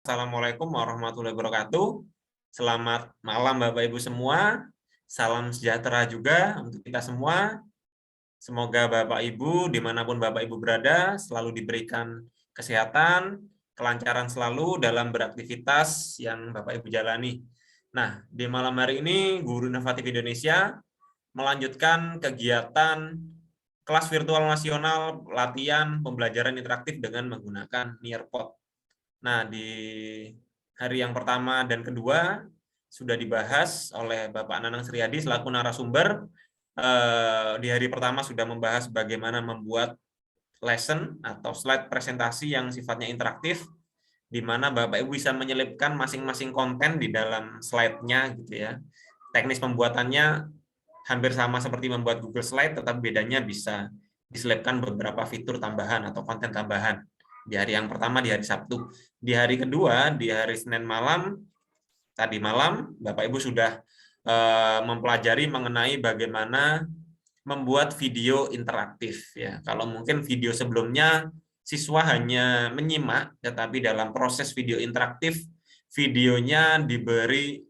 Assalamualaikum warahmatullahi wabarakatuh. Selamat malam Bapak Ibu semua. Salam sejahtera juga untuk kita semua. Semoga Bapak Ibu dimanapun Bapak Ibu berada selalu diberikan kesehatan, kelancaran selalu dalam beraktivitas yang Bapak Ibu jalani. Nah, di malam hari ini Guru Inovatif Indonesia melanjutkan kegiatan kelas virtual nasional latihan pembelajaran interaktif dengan menggunakan Nearpod. Nah, di hari yang pertama dan kedua sudah dibahas oleh Bapak Nanang Sriadi selaku narasumber. Di hari pertama sudah membahas bagaimana membuat lesson atau slide presentasi yang sifatnya interaktif, di mana Bapak Ibu bisa menyelipkan masing-masing konten di dalam slide-nya gitu ya. Teknis pembuatannya hampir sama seperti membuat Google Slide, tetapi bedanya bisa diselipkan beberapa fitur tambahan atau konten tambahan. Di hari yang pertama, di hari Sabtu. Di hari kedua, di hari Senin malam, tadi malam, Bapak Ibu sudah mempelajari mengenai bagaimana membuat video interaktif. Ya, kalau mungkin video sebelumnya siswa hanya menyimak, tetapi dalam proses video interaktif, videonya diberi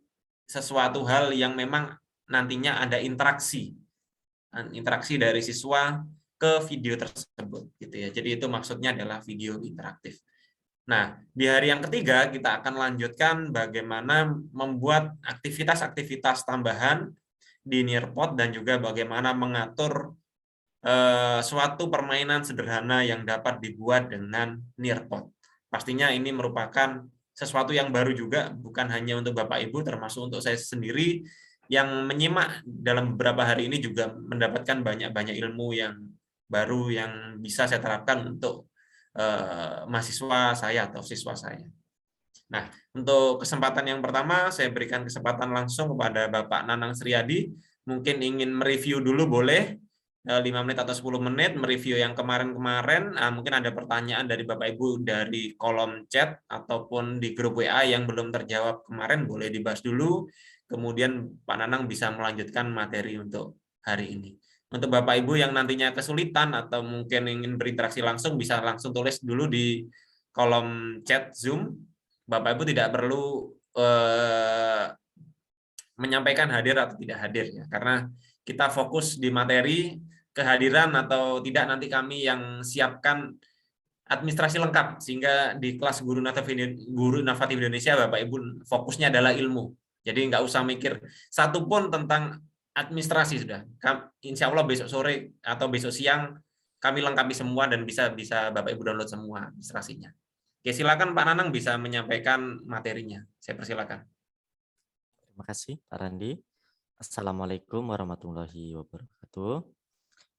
sesuatu hal yang memang nantinya ada interaksi dari siswa ke video tersebut gitu ya. Jadi itu maksudnya adalah video interaktif. Nah, di hari yang ketiga kita akan lanjutkan bagaimana membuat aktivitas-aktivitas tambahan di Nearpod dan juga bagaimana mengatur suatu permainan sederhana yang dapat dibuat dengan Nearpod. Pastinya ini merupakan sesuatu yang baru juga, bukan hanya untuk Bapak Ibu, termasuk untuk saya sendiri yang menyimak dalam beberapa hari ini juga mendapatkan banyak-banyak ilmu yang baru yang bisa saya terapkan untuk mahasiswa saya atau siswa saya. Nah, untuk kesempatan yang pertama, saya berikan kesempatan langsung kepada Bapak Nanang Sriadi. Mungkin ingin mereview dulu boleh, 5 menit atau 10 menit, mereview yang kemarin-kemarin. Mungkin ada pertanyaan dari Bapak Ibu dari kolom chat ataupun di grup WA yang belum terjawab kemarin, boleh dibahas dulu. Kemudian Pak Nanang bisa melanjutkan materi untuk hari ini. Untuk Bapak Ibu yang nantinya kesulitan atau mungkin ingin berinteraksi langsung, bisa langsung tulis dulu di kolom chat Zoom. Bapak Ibu tidak perlu menyampaikan hadir atau tidak hadir ya, karena kita fokus di materi. Kehadiran atau tidak nanti kami yang siapkan administrasi lengkap, sehingga di kelas Guru Inovatif Indonesia Bapak Ibu fokusnya adalah ilmu. Jadi nggak usah mikir satu pun tentang administrasi sudah. Insya Allah besok sore atau besok siang kami lengkapi semua dan bisa Bapak Ibu download semua administrasinya. Oke, silakan Pak Nanang bisa menyampaikan materinya. Saya persilakan. Terima kasih Pak Randi. Assalamualaikum warahmatullahi wabarakatuh.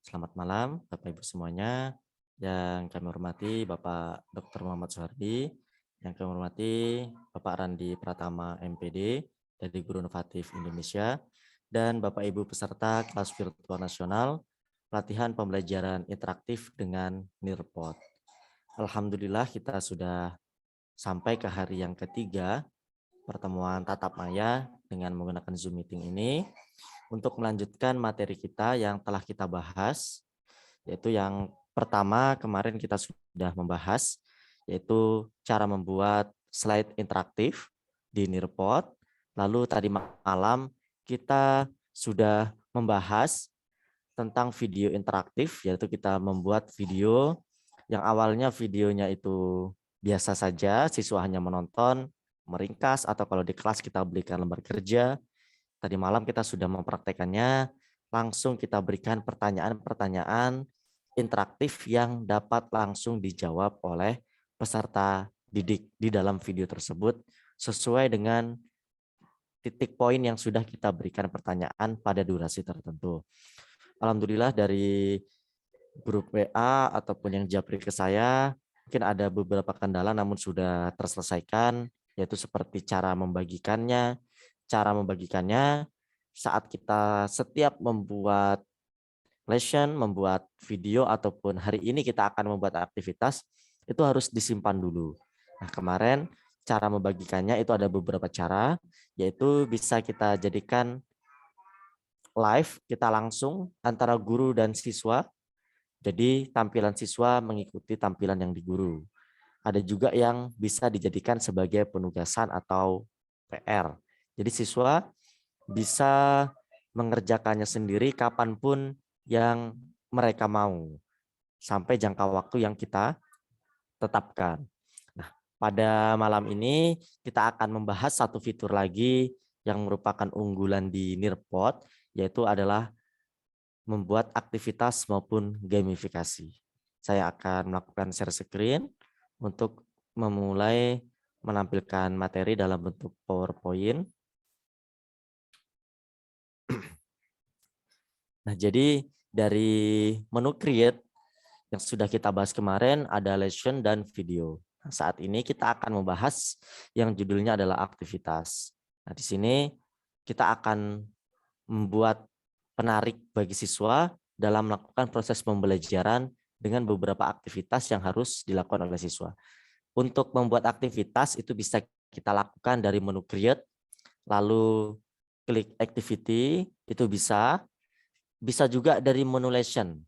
Selamat malam Bapak Ibu semuanya. Yang kami hormati Bapak Dr. Muhammad Soehardi, yang kami hormati Bapak Randi Pratama MPD dari Guru Inovatif Indonesia, dan Bapak Ibu peserta kelas virtual nasional pelatihan pembelajaran interaktif dengan Nearpod. Alhamdulillah kita sudah sampai ke hari yang ketiga pertemuan tatap maya dengan menggunakan Zoom meeting ini untuk melanjutkan materi kita yang telah kita bahas, yaitu yang pertama kemarin kita sudah membahas, yaitu cara membuat slide interaktif di Nearpod. Lalu tadi malam kita sudah membahas tentang video interaktif, yaitu kita membuat video yang awalnya videonya itu biasa saja, siswa hanya menonton, meringkas, atau kalau di kelas kita berikan lembar kerja. Tadi malam kita sudah mempraktekannya, langsung kita berikan pertanyaan-pertanyaan interaktif yang dapat langsung dijawab oleh peserta didik di dalam video tersebut sesuai dengan titik poin yang sudah kita berikan pertanyaan pada durasi tertentu. Alhamdulillah dari grup WA ataupun yang japri ke saya, mungkin ada beberapa kendala namun sudah terselesaikan, yaitu seperti cara membagikannya. Cara membagikannya saat kita setiap membuat lesson, membuat video, ataupun hari ini kita akan membuat aktivitas, itu harus disimpan dulu. Nah, kemarin cara membagikannya itu ada beberapa cara, yaitu bisa kita jadikan live, kita langsung antara guru dan siswa. Jadi tampilan siswa mengikuti tampilan yang di guru. ada juga yang bisa dijadikan sebagai penugasan atau PR. Jadi siswa bisa mengerjakannya sendiri kapanpun yang mereka mau, sampai jangka waktu yang kita tetapkan. Nah, pada malam ini kita akan membahas satu fitur lagi yang merupakan unggulan di Nearpod, yaitu adalah membuat aktivitas maupun gamifikasi. Saya akan melakukan share screen untuk memulai menampilkan materi dalam bentuk PowerPoint. Nah, jadi dari menu create yang sudah kita bahas kemarin ada lesson dan video. Nah, saat ini kita akan membahas yang judulnya adalah aktivitas. Nah, di sini kita akan membuat penarik bagi siswa dalam melakukan proses pembelajaran dengan beberapa aktivitas yang harus dilakukan oleh siswa. Untuk membuat aktivitas itu bisa kita lakukan dari menu create, lalu klik activity, itu bisa juga dari menu lesson.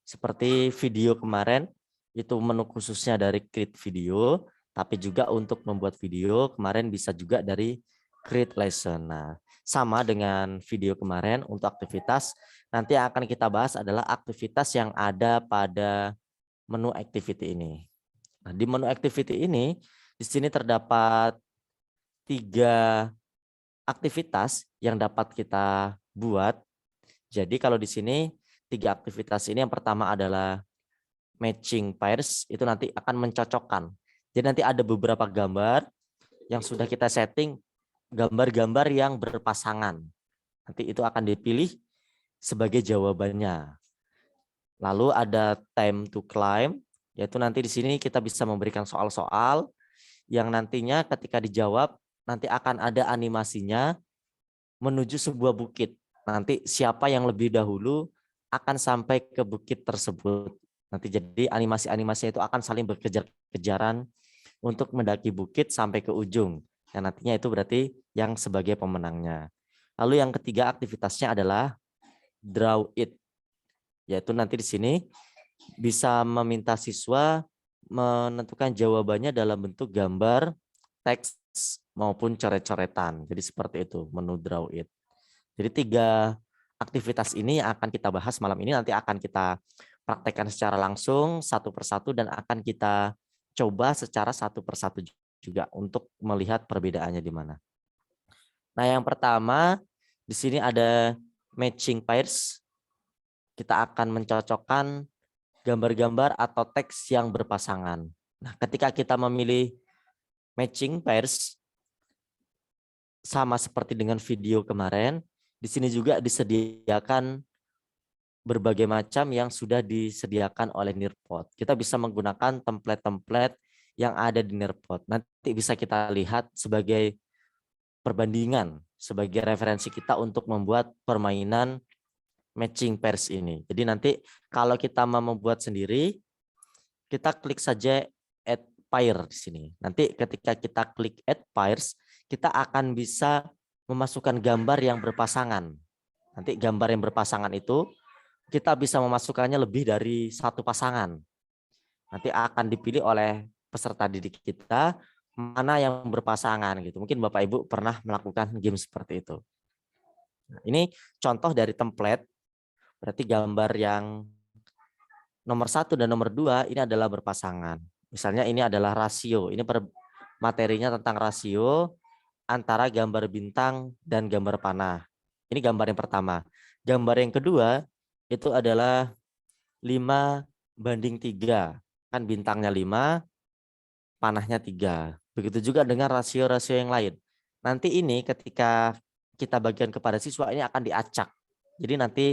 Seperti video kemarin, itu menu khususnya dari create video, tapi juga untuk membuat video kemarin bisa juga dari create lesson. Nah, sama dengan video kemarin untuk aktivitas, nanti yang akan kita bahas adalah aktivitas yang ada pada menu activity ini. Nah, di menu activity ini, di sini terdapat 3 aktivitas yang dapat kita buat. Jadi kalau di sini 3 aktivitas ini, yang pertama adalah matching pairs, itu nanti akan mencocokkan. Jadi nanti ada beberapa gambar yang sudah kita setting, gambar-gambar yang berpasangan. Nanti itu akan dipilih sebagai jawabannya. Lalu ada time to climb, yaitu nanti di sini kita bisa memberikan soal-soal yang nantinya ketika dijawab nanti akan ada animasinya menuju sebuah bukit. Nanti siapa yang lebih dahulu akan sampai ke bukit tersebut. Nanti jadi animasi-animasi itu akan saling berkejar-kejaran untuk mendaki bukit sampai ke ujung. Dan nantinya itu berarti yang sebagai pemenangnya. Lalu yang ketiga aktivitasnya adalah draw it. Yaitu nanti di sini bisa meminta siswa menentukan jawabannya dalam bentuk gambar, teks, maupun coret-coretan. Jadi seperti itu menu draw it. Jadi 3 aktivitas ini yang akan kita bahas malam ini, nanti akan kita praktekkan secara langsung satu persatu dan akan kita coba secara satu persatu juga untuk melihat perbedaannya di mana. Nah, yang pertama di sini ada matching pairs. Kita akan mencocokkan gambar-gambar atau teks yang berpasangan. Nah, ketika kita memilih matching pairs, sama seperti dengan video kemarin, di sini juga disediakan berbagai macam yang sudah disediakan oleh Nearpod. Kita bisa menggunakan template-template yang ada di Nearpod. Nanti bisa kita lihat sebagai perbandingan, sebagai referensi kita untuk membuat permainan matching pairs ini. Jadi nanti kalau kita mau membuat sendiri, kita klik saja add pair di sini. Nanti ketika kita klik add pairs, kita akan bisa memasukkan gambar yang berpasangan. Nanti gambar yang berpasangan itu kita bisa memasukkannya lebih dari 1 pasangan. Nanti akan dipilih oleh peserta didik kita mana yang berpasangan gitu. Mungkin Bapak Ibu pernah melakukan game seperti itu. Nah, ini contoh dari template. Berarti gambar yang nomor 1 dan nomor 2 ini adalah berpasangan. Misalnya ini adalah rasio. Ini materinya tentang rasio antara gambar bintang dan gambar panah. Ini gambar yang pertama. Gambar yang kedua itu adalah 5:3. Kan bintangnya 5, panahnya 3. Begitu juga dengan rasio-rasio yang lain. Nanti ini ketika kita bagikan kepada siswa ini akan diacak. Jadi nanti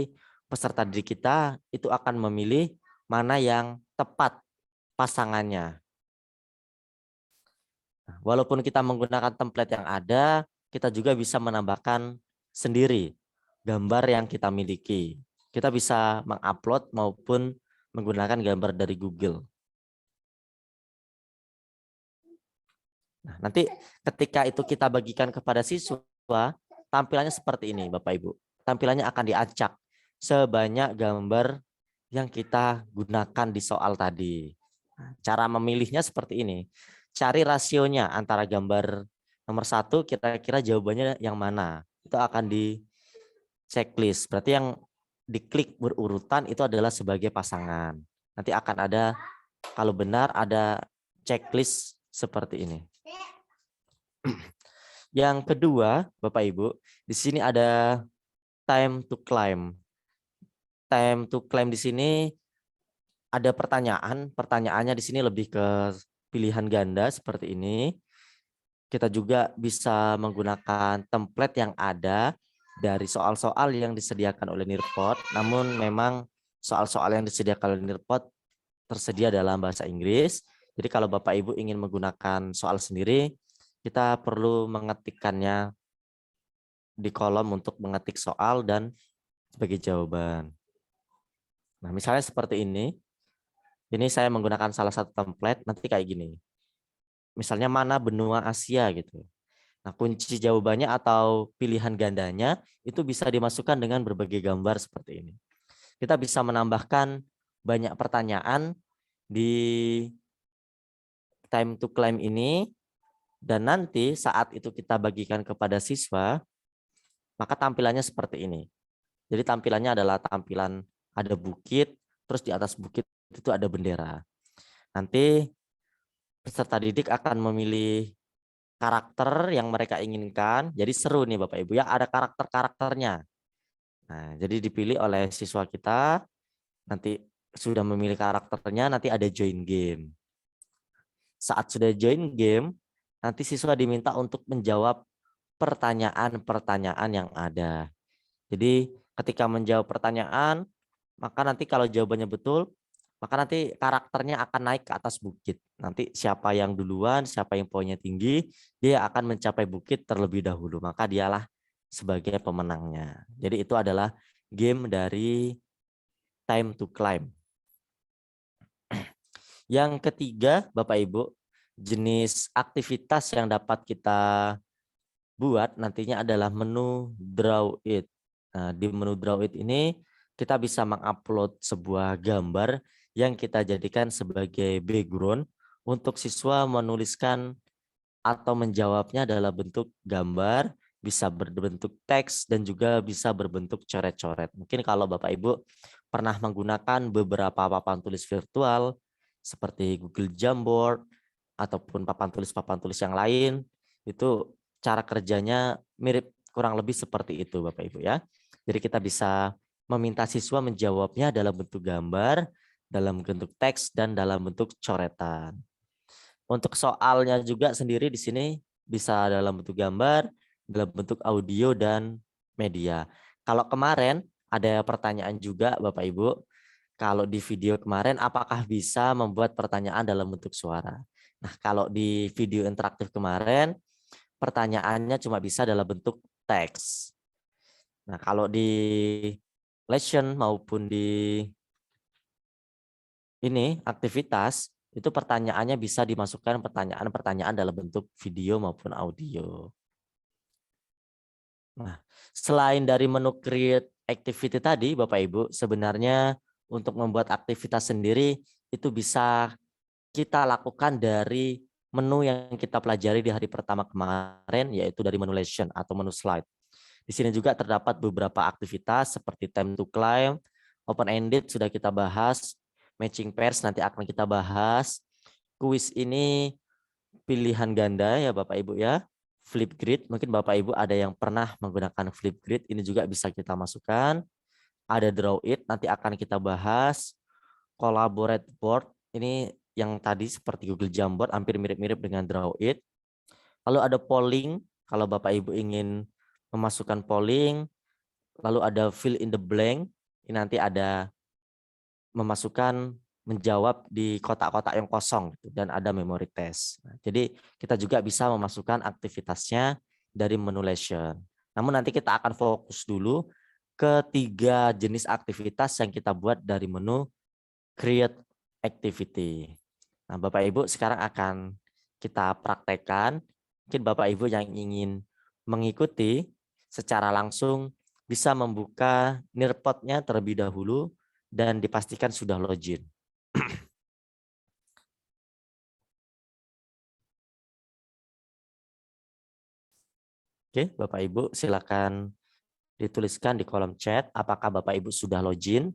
peserta didik kita itu akan memilih mana yang tepat pasangannya. Walaupun kita menggunakan template yang ada, kita juga bisa menambahkan sendiri gambar yang kita miliki. Kita bisa mengupload maupun menggunakan gambar dari Google. Nah, nanti ketika itu kita bagikan kepada siswa, tampilannya seperti ini Bapak Ibu. Tampilannya akan diacak sebanyak gambar yang kita gunakan di soal tadi. Cara memilihnya seperti ini. Cari rasionya antara gambar nomor 1, kira-kira jawabannya yang mana. Itu akan di checklist. Berarti yang diklik berurutan itu adalah sebagai pasangan. Nanti akan ada, kalau benar, ada checklist seperti ini. Yang kedua, Bapak Ibu, di sini ada time to climb. Time to climb di sini ada pertanyaan. Pertanyaannya di sini lebih ke pilihan ganda seperti ini. Kita juga bisa menggunakan template yang ada dari soal-soal yang disediakan oleh Nearpod. Namun memang soal-soal yang disediakan oleh Nearpod tersedia dalam bahasa Inggris. Jadi kalau Bapak Ibu ingin menggunakan soal sendiri, kita perlu mengetikkannya di kolom untuk mengetik soal dan sebagai jawaban. Nah, misalnya seperti ini. Ini saya menggunakan salah satu template, nanti kayak gini. Misalnya mana benua Asia gitu. Nah, kunci jawabannya atau pilihan gandanya itu bisa dimasukkan dengan berbagai gambar seperti ini. Kita bisa menambahkan banyak pertanyaan di time to climb ini, dan nanti saat itu kita bagikan kepada siswa, maka tampilannya seperti ini. Jadi tampilannya adalah tampilan ada bukit, terus di atas bukit itu ada bendera. Nanti peserta didik akan memilih karakter yang mereka inginkan. Jadi seru nih Bapak Ibu ya, ada karakter-karakternya. Nah, jadi dipilih oleh siswa kita, nanti sudah memilih karakternya, nanti ada join game. Saat sudah join game, nanti siswa diminta untuk menjawab pertanyaan-pertanyaan yang ada. Jadi ketika menjawab pertanyaan, maka nanti kalau jawabannya betul, maka nanti karakternya akan naik ke atas bukit. Nanti siapa yang duluan, siapa yang poinnya tinggi, dia akan mencapai bukit terlebih dahulu. Maka dialah sebagai pemenangnya. Jadi itu adalah game dari time to climb. Yang ketiga, Bapak Ibu, jenis aktivitas yang dapat kita buat nantinya adalah menu draw it. Nah, di menu draw it ini kita bisa mengupload sebuah gambar yang kita jadikan sebagai background untuk siswa menuliskan atau menjawabnya dalam bentuk gambar, bisa berbentuk teks, dan juga bisa berbentuk coret-coret. Mungkin kalau Bapak Ibu pernah menggunakan beberapa papan tulis virtual seperti Google Jamboard ataupun papan tulis yang lain, itu cara kerjanya mirip kurang lebih seperti itu Bapak Ibu ya. Jadi kita bisa meminta siswa menjawabnya dalam bentuk gambar, dalam bentuk teks, dan dalam bentuk coretan. Untuk soalnya juga sendiri di sini bisa dalam bentuk gambar, dalam bentuk audio, dan media. Kalau kemarin ada pertanyaan juga Bapak Ibu, kalau di video kemarin apakah bisa membuat pertanyaan dalam bentuk suara? Nah, kalau di video interaktif kemarin pertanyaannya cuma bisa dalam bentuk teks. Nah, kalau di lesson maupun di ini aktivitas itu pertanyaannya bisa dimasukkan pertanyaan-pertanyaan dalam bentuk video maupun audio. Nah, selain dari menu create activity tadi, Bapak Ibu, sebenarnya untuk membuat aktivitas sendiri itu bisa kita lakukan dari menu yang kita pelajari di hari pertama kemarin, yaitu dari menu lesson atau menu slide. Di sini juga terdapat beberapa aktivitas seperti time to climb, open-ended sudah kita bahas, matching pairs nanti akan kita bahas, kuis ini pilihan ganda ya Bapak Ibu ya, flip grid, mungkin Bapak Ibu ada yang pernah menggunakan flip grid, ini juga bisa kita masukkan, ada draw it, nanti akan kita bahas, collaborate board, ini yang tadi seperti Google Jamboard, hampir mirip-mirip dengan draw it, lalu ada polling, kalau Bapak Ibu ingin memasukkan polling, lalu ada fill in the blank, ini nanti ada memasukkan menjawab di kotak-kotak yang kosong gitu, dan ada memory test. Nah, jadi kita juga bisa memasukkan aktivitasnya dari menu lesson. Namun nanti kita akan fokus dulu ke 3 jenis aktivitas yang kita buat dari menu create activity. Nah, Bapak Ibu sekarang akan kita praktekkan. Mungkin Bapak Ibu yang ingin mengikuti secara langsung bisa membuka Nearpod-nya terlebih dahulu dan dipastikan sudah login. Oke, Bapak Ibu silakan dituliskan di kolom chat apakah Bapak Ibu sudah login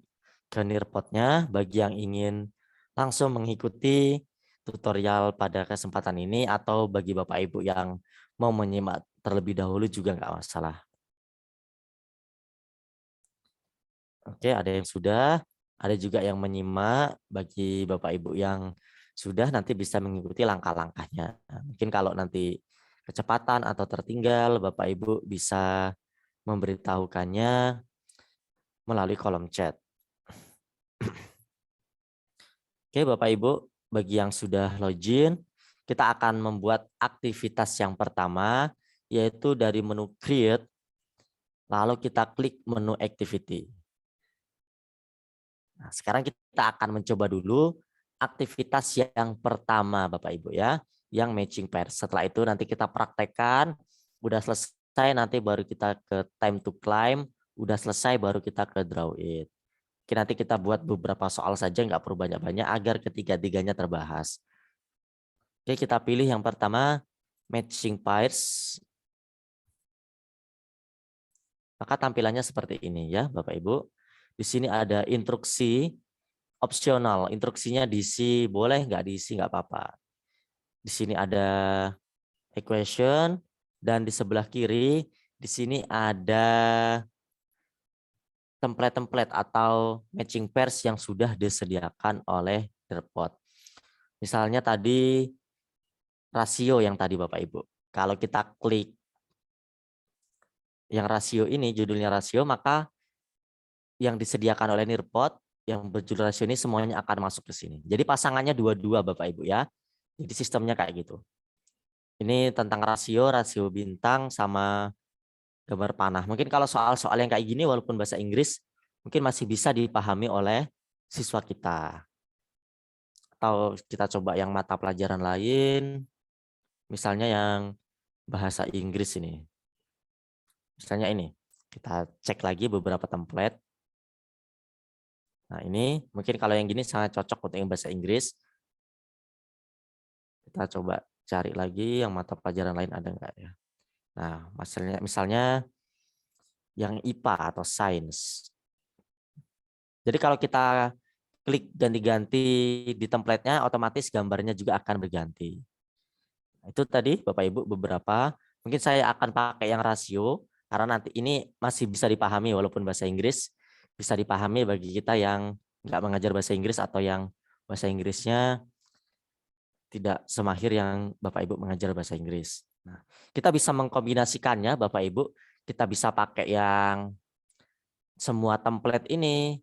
ke Nearpod-nya. Bagi yang ingin langsung mengikuti tutorial pada kesempatan ini atau bagi Bapak Ibu yang mau menyimak terlebih dahulu juga nggak masalah. Oke, ada yang sudah, ada juga yang menyimak. Bagi Bapak Ibu yang sudah nanti bisa mengikuti langkah-langkahnya. Nah, mungkin kalau nanti kecepatan atau tertinggal, Bapak Ibu bisa memberitahukannya melalui kolom chat. Oke, Bapak Ibu, bagi yang sudah login, kita akan membuat aktivitas yang pertama, yaitu dari menu Create, lalu kita klik menu Activity. Nah, sekarang kita akan mencoba dulu aktivitas yang pertama, Bapak Ibu ya, yang matching pairs. Setelah itu nanti kita praktekkan, udah selesai nanti baru kita ke time to climb, udah selesai baru kita ke draw it. Oke, nanti kita buat beberapa soal saja, nggak perlu banyak-banyak agar ketiga-tiganya terbahas. Oke, kita pilih yang pertama, matching pairs. Maka tampilannya seperti ini ya, Bapak Ibu. Di sini ada instruksi opsional, instruksinya diisi boleh, nggak diisi nggak apa-apa. Di sini ada equation dan di sebelah kiri di sini ada template-template atau matching pairs yang sudah disediakan oleh Nearpod. Misalnya tadi rasio yang tadi Bapak Ibu. Kalau kita klik yang rasio ini, judulnya rasio, maka yang disediakan oleh Nearpod yang berjudul rasio ini semuanya akan masuk ke sini. Jadi pasangannya dua-dua Bapak Ibu ya. Jadi sistemnya kayak gitu. Ini tentang rasio, rasio bintang sama gambar panah. Mungkin kalau soal-soal yang kayak gini walaupun bahasa Inggris mungkin masih bisa dipahami oleh siswa kita. Atau kita coba yang mata pelajaran lain, misalnya yang bahasa Inggris ini. Misalnya ini, kita cek lagi beberapa template. Nah ini mungkin kalau yang gini sangat cocok untuk yang bahasa Inggris. Kita coba cari lagi yang mata pelajaran lain ada nggak ya. Nah misalnya yang IPA atau Sains. Jadi kalau kita klik ganti-ganti di template-nya, otomatis gambarnya juga akan berganti. Itu tadi Bapak Ibu beberapa. Mungkin saya akan pakai yang rasio, karena nanti ini masih bisa dipahami walaupun bahasa Inggris. Bisa dipahami bagi kita yang nggak mengajar bahasa Inggris atau yang bahasa Inggrisnya tidak semahir yang Bapak Ibu mengajar bahasa Inggris. Nah, kita bisa mengkombinasikannya Bapak Ibu. Kita bisa pakai yang semua template ini,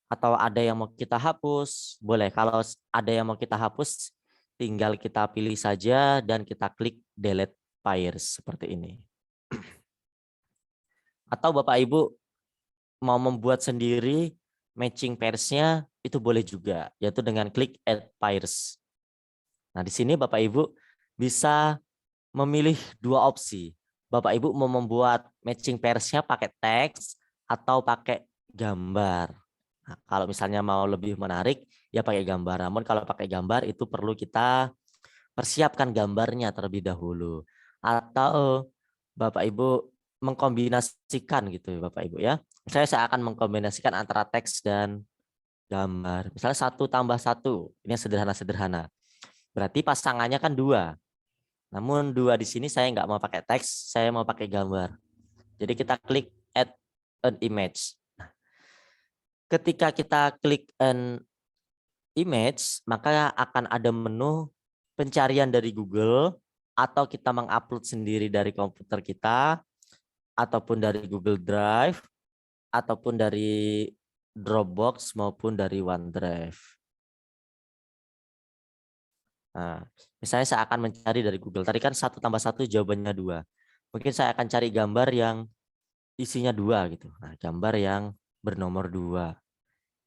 atau ada yang mau kita hapus, boleh. Kalau ada yang mau kita hapus, tinggal kita pilih saja dan kita klik delete pairs seperti ini. Atau Bapak Ibu mau membuat sendiri matching pairs-nya, itu boleh juga, yaitu dengan klik add pairs. Nah, di sini Bapak Ibu bisa memilih dua opsi. Bapak Ibu mau membuat matching pairs-nya pakai teks atau pakai gambar. Nah, kalau misalnya mau lebih menarik, ya pakai gambar. Namun kalau pakai gambar itu perlu kita persiapkan gambarnya terlebih dahulu. Atau Bapak Ibu mengkombinasikan gitu Bapak Ibu ya. Saya akan mengkombinasikan antara teks dan gambar. Misalnya 1+1, ini sederhana-sederhana. Berarti pasangannya kan 2. Namun 2 di sini saya nggak mau pakai teks, saya mau pakai gambar. Jadi kita klik add an image. Ketika kita klik an image, maka akan ada menu pencarian dari Google, atau kita mengupload sendiri dari komputer kita, ataupun dari Google Drive, ataupun dari Dropbox maupun dari OneDrive. Nah, misalnya saya akan mencari dari Google. Tadi kan 1+1 jawabannya 2. Mungkin saya akan cari gambar yang isinya 2 gitu. Nah, gambar yang bernomor 2.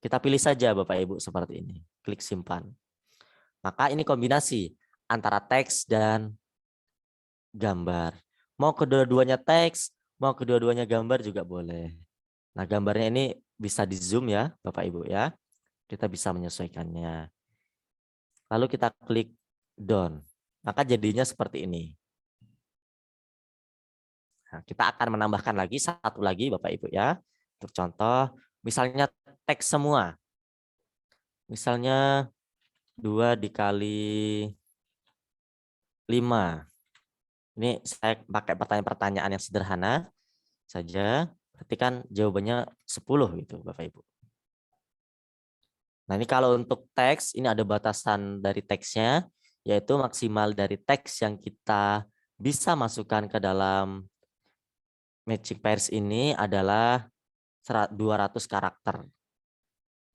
Kita pilih saja Bapak Ibu seperti ini. Klik simpan. Maka ini kombinasi antara teks dan gambar. Mau kedua-duanya teks, mau kedua-duanya gambar juga boleh. Nah, gambarnya ini bisa di zoom ya Bapak Ibu ya. Kita bisa menyesuaikannya. Lalu kita klik done. Maka jadinya seperti ini. Nah, kita akan menambahkan lagi satu lagi Bapak Ibu ya. Untuk contoh, misalnya teks semua. Misalnya 2 dikali 5. Ini saya pakai pertanyaan-pertanyaan yang sederhana saja. Berarti kan jawabannya 10 gitu Bapak Ibu. Nah, ini kalau untuk teks, ini ada batasan dari teksnya, yaitu maksimal dari teks yang kita bisa masukkan ke dalam matching pairs ini adalah 200 karakter.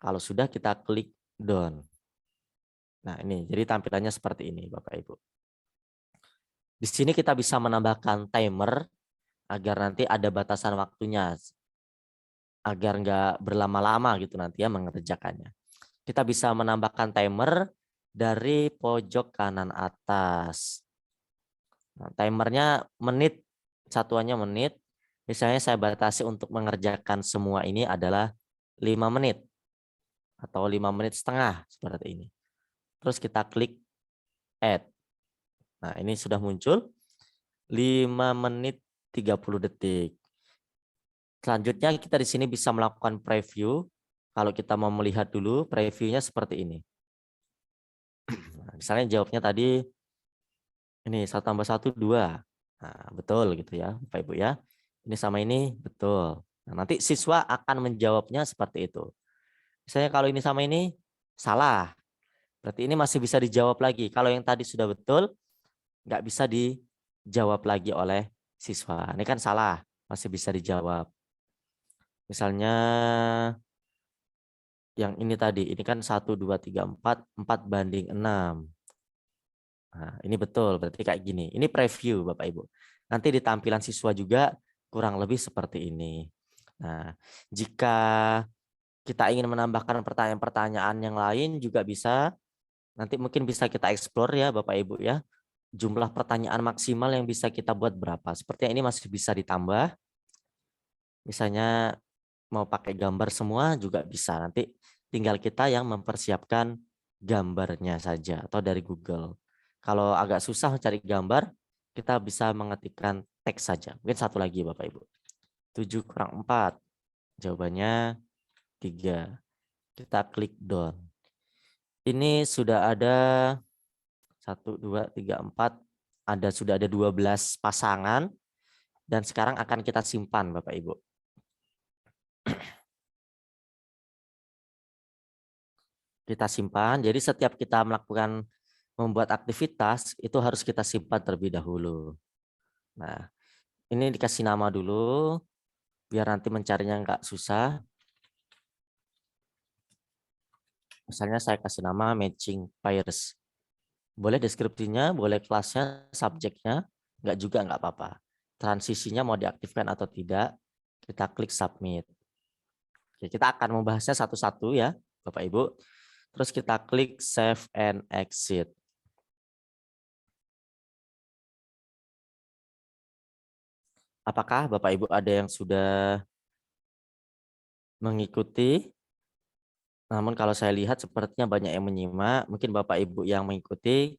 Kalau sudah kita klik done. Nah, ini jadi tampilannya seperti ini Bapak Ibu. Di sini kita bisa menambahkan timer agar nanti ada batasan waktunya, agar nggak berlama-lama gitu nanti ya mengerjakannya. Kita bisa menambahkan timer dari pojok kanan atas. Nah, timernya menit, satuannya menit. Misalnya saya batasi untuk mengerjakan semua ini adalah 5 menit atau 5 menit setengah seperti ini. Terus kita klik add. Nah, ini sudah muncul 5 menit 30 detik. Selanjutnya kita di sini bisa melakukan preview. Kalau kita mau melihat dulu previewnya seperti ini. Nah, misalnya jawabnya tadi ini 1 tambah 1 2. Nah, betul gitu ya Bapak Ibu ya. Ini sama ini betul. Nah, nanti siswa akan menjawabnya seperti itu. Misalnya kalau ini sama ini salah. Berarti ini masih bisa dijawab lagi. Kalau yang tadi sudah betul, nggak bisa dijawab lagi oleh siswa. Ini kan salah, masih bisa dijawab. Misalnya yang ini tadi, ini kan 1, 2, 3, 4, 4:6. Nah, ini betul, berarti kayak gini. Ini preview Bapak Ibu. Nanti di tampilan siswa juga kurang lebih seperti ini. Nah, jika kita ingin menambahkan pertanyaan-pertanyaan yang lain juga bisa. Nanti mungkin bisa kita explore ya Bapak Ibu ya. Jumlah pertanyaan maksimal yang bisa kita buat berapa. Sepertinya ini masih bisa ditambah. Misalnya mau pakai gambar semua juga bisa. Nanti tinggal kita yang mempersiapkan gambarnya saja atau dari Google. Kalau agak susah mencari gambar, kita bisa mengetikkan teks saja. Mungkin satu lagi Bapak Ibu. 7 kurang 4. Jawabannya 3. Kita klik done. Ini sudah ada 1, 2, 3, 4. Sudah ada 12 pasangan. Dan sekarang akan kita simpan Bapak Ibu. Kita simpan. Jadi setiap kita melakukan membuat aktivitas itu harus kita simpan terlebih dahulu. Nah, ini dikasih nama dulu biar nanti mencarinya nggak susah. Misalnya saya kasih nama matching pairs. Boleh deskripsinya, boleh kelasnya, subjeknya, nggak juga nggak apa-apa. Transisinya mau diaktifkan atau tidak, kita klik submit. Oke, kita akan membahasnya satu-satu ya, Bapak Ibu. Terus kita klik save and exit. Apakah Bapak Ibu ada yang sudah mengikuti? Namun kalau saya lihat sepertinya banyak yang menyimak. Mungkin Bapak Ibu yang mengikuti,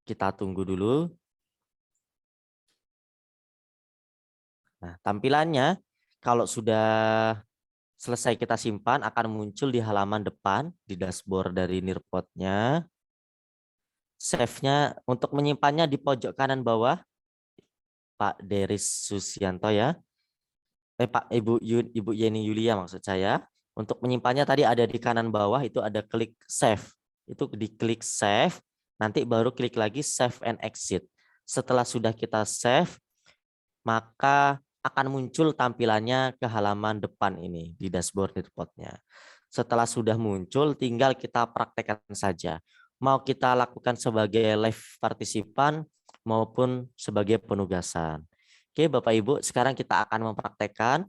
kita tunggu dulu. Nah, tampilannya kalau sudah selesai kita simpan akan muncul di halaman depan di dashboard dari Nearpod-nya. Save-nya untuk menyimpannya di pojok kanan bawah Pak Deris Susianto ya. Pak Ibu Yeni Yulia maksud saya. Untuk menyimpannya tadi ada di kanan bawah itu ada klik save. Itu diklik save, nanti baru klik lagi save and exit. Setelah sudah kita save, maka akan muncul tampilannya ke halaman depan ini di dashboard Nearpod-nya. Setelah sudah muncul, tinggal kita praktekkan saja. Mau kita lakukan sebagai live partisipan maupun sebagai penugasan. Oke, Bapak Ibu, sekarang kita akan mempraktekkan.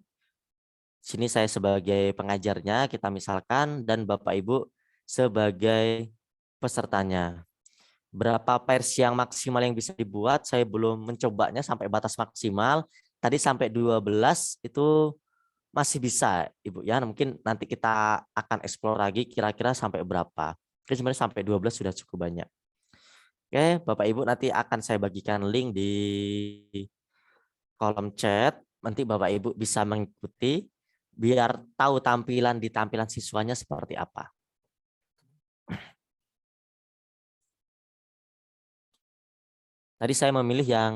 Sini saya sebagai pengajarnya, kita misalkan, dan Bapak Ibu sebagai pesertanya. Berapa pairs yang maksimal yang bisa dibuat, saya belum mencobanya sampai batas maksimal. Tadi sampai 12 itu masih bisa, Ibu ya. Mungkin nanti kita akan explore lagi kira-kira sampai berapa. Oke, sebenarnya sampai 12 sudah cukup banyak. Oke, Bapak Ibu nanti akan saya bagikan link di kolom chat, nanti Bapak Ibu bisa mengikuti biar tahu tampilan di tampilan siswanya seperti apa. Tadi saya memilih yang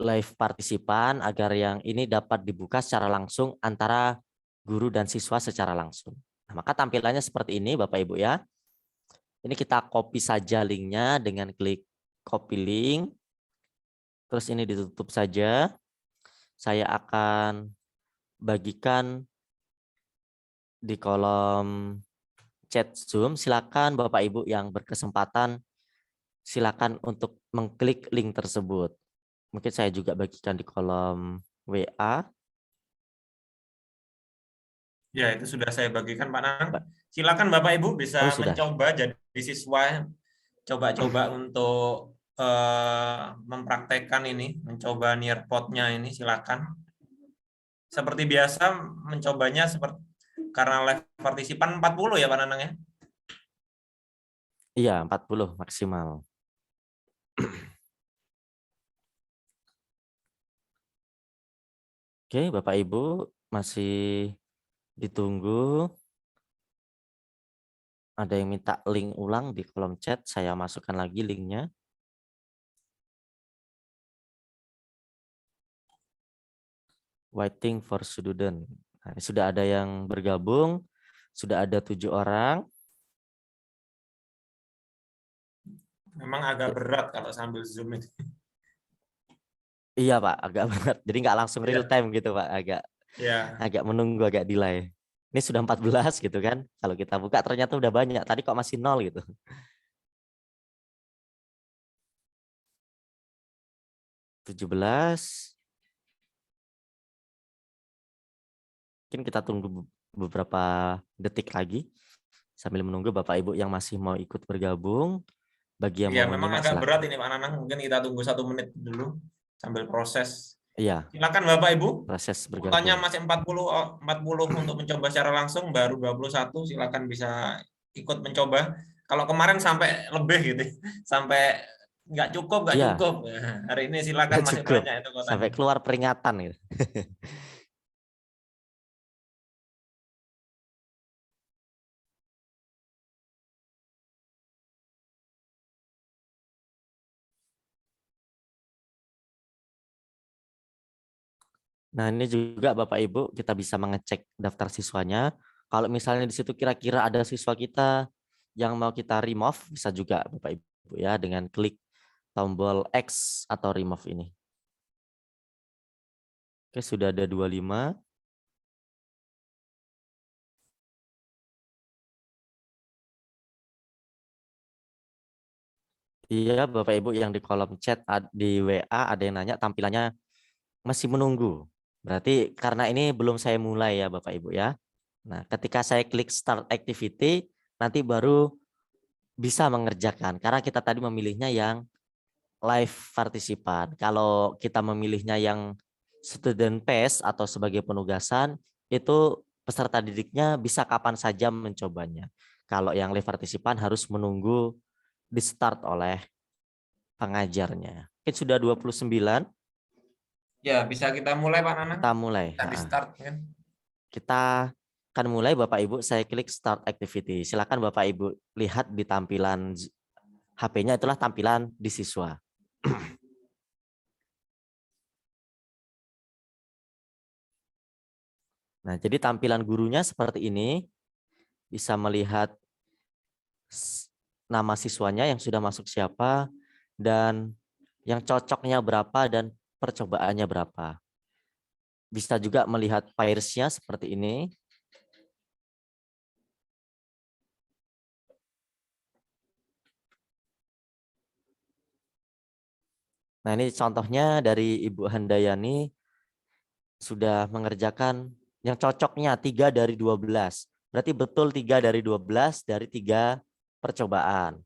live partisipan agar yang ini dapat dibuka secara langsung antara guru dan siswa secara langsung. Nah, maka tampilannya seperti ini Bapak Ibu ya. Ini kita copy saja linknya dengan klik copy link. Terus ini ditutup saja. Saya akan bagikan di kolom chat Zoom. Silakan Bapak Ibu yang berkesempatan silakan untuk mengklik link tersebut. Mungkin saya juga bagikan di kolom WA. Ya, itu sudah saya bagikan Pak Nanang. Silakan Bapak Ibu bisa Oh, sudah. mencoba jadi siswa, coba-coba untuk mempraktekkan ini, mencoba nearpod-nya ini, silakan. Seperti biasa mencobanya seperti karena live partisipan 40 ya Pak Nanang ya. Iya, 40 maksimal. Oke, Bapak Ibu masih ditunggu. Ada yang minta link ulang di kolom chat, saya masukkan lagi linknya. Waiting for student. Nah, sudah ada yang bergabung, sudah ada 7 orang. Memang agak berat kalau sambil Zoom itu. Iya Pak, agak berat. Jadi nggak langsung real Iya. time gitu Pak, Ya. agak menunggu, agak delay. Ini sudah 14 gitu kan. Kalau kita buka ternyata udah banyak. Tadi kok masih 0 gitu. 17. Mungkin kita tunggu beberapa detik lagi sambil menunggu Bapak Ibu yang masih mau ikut bergabung. Bagi yang Iya, mau memang menyimak agak berat silakan. ini Pak Nanang. Mungkin kita tunggu 1 menit dulu sambil proses. Iya, Silakan Bapak Ibu. proses Kuotanya bergabung. masih 40 untuk mencoba secara langsung, baru 21. Silakan bisa ikut mencoba. Kalau kemarin sampai lebih gitu, sampai nggak Iya, cukup. Nah, hari ini silakan nggak masih cukup. banyak itu Sampai kuotanya. keluar peringatan gitu. Nah, ini juga Bapak Ibu kita bisa mengecek daftar siswanya. Kalau misalnya di situ kira-kira ada siswa kita yang mau kita remove, bisa juga Bapak Ibu ya dengan klik tombol X atau remove ini. Oke, sudah ada 25. Iya, Bapak Ibu yang di kolom chat di WA ada yang nanya tampilannya masih menunggu. Berarti karena ini belum saya mulai ya Bapak Ibu ya. Nah, ketika saya klik start activity, nanti baru bisa mengerjakan. Karena kita tadi memilihnya yang live partisipan. Kalau kita memilihnya yang student pace atau sebagai penugasan, itu peserta didiknya bisa kapan saja mencobanya. Kalau yang live partisipan harus menunggu di start oleh pengajarnya. Mungkin sudah 29, Ya, bisa kita mulai Pak Nanang. kita mulai. Kita di start kan. Kita akan mulai Bapak Ibu, saya klik start activity. Silakan Bapak Ibu lihat di tampilan HP-nya, itulah tampilan di siswa. Nah, jadi tampilan gurunya seperti ini. Bisa melihat nama siswanya yang sudah masuk siapa, dan yang cocoknya berapa, dan percobaannya berapa. Bisa juga melihat pairs-nya seperti ini. Nah, ini contohnya dari Ibu Handayani sudah mengerjakan yang cocoknya 3 dari 12. Berarti betul 3 dari 12 dari 3 percobaan.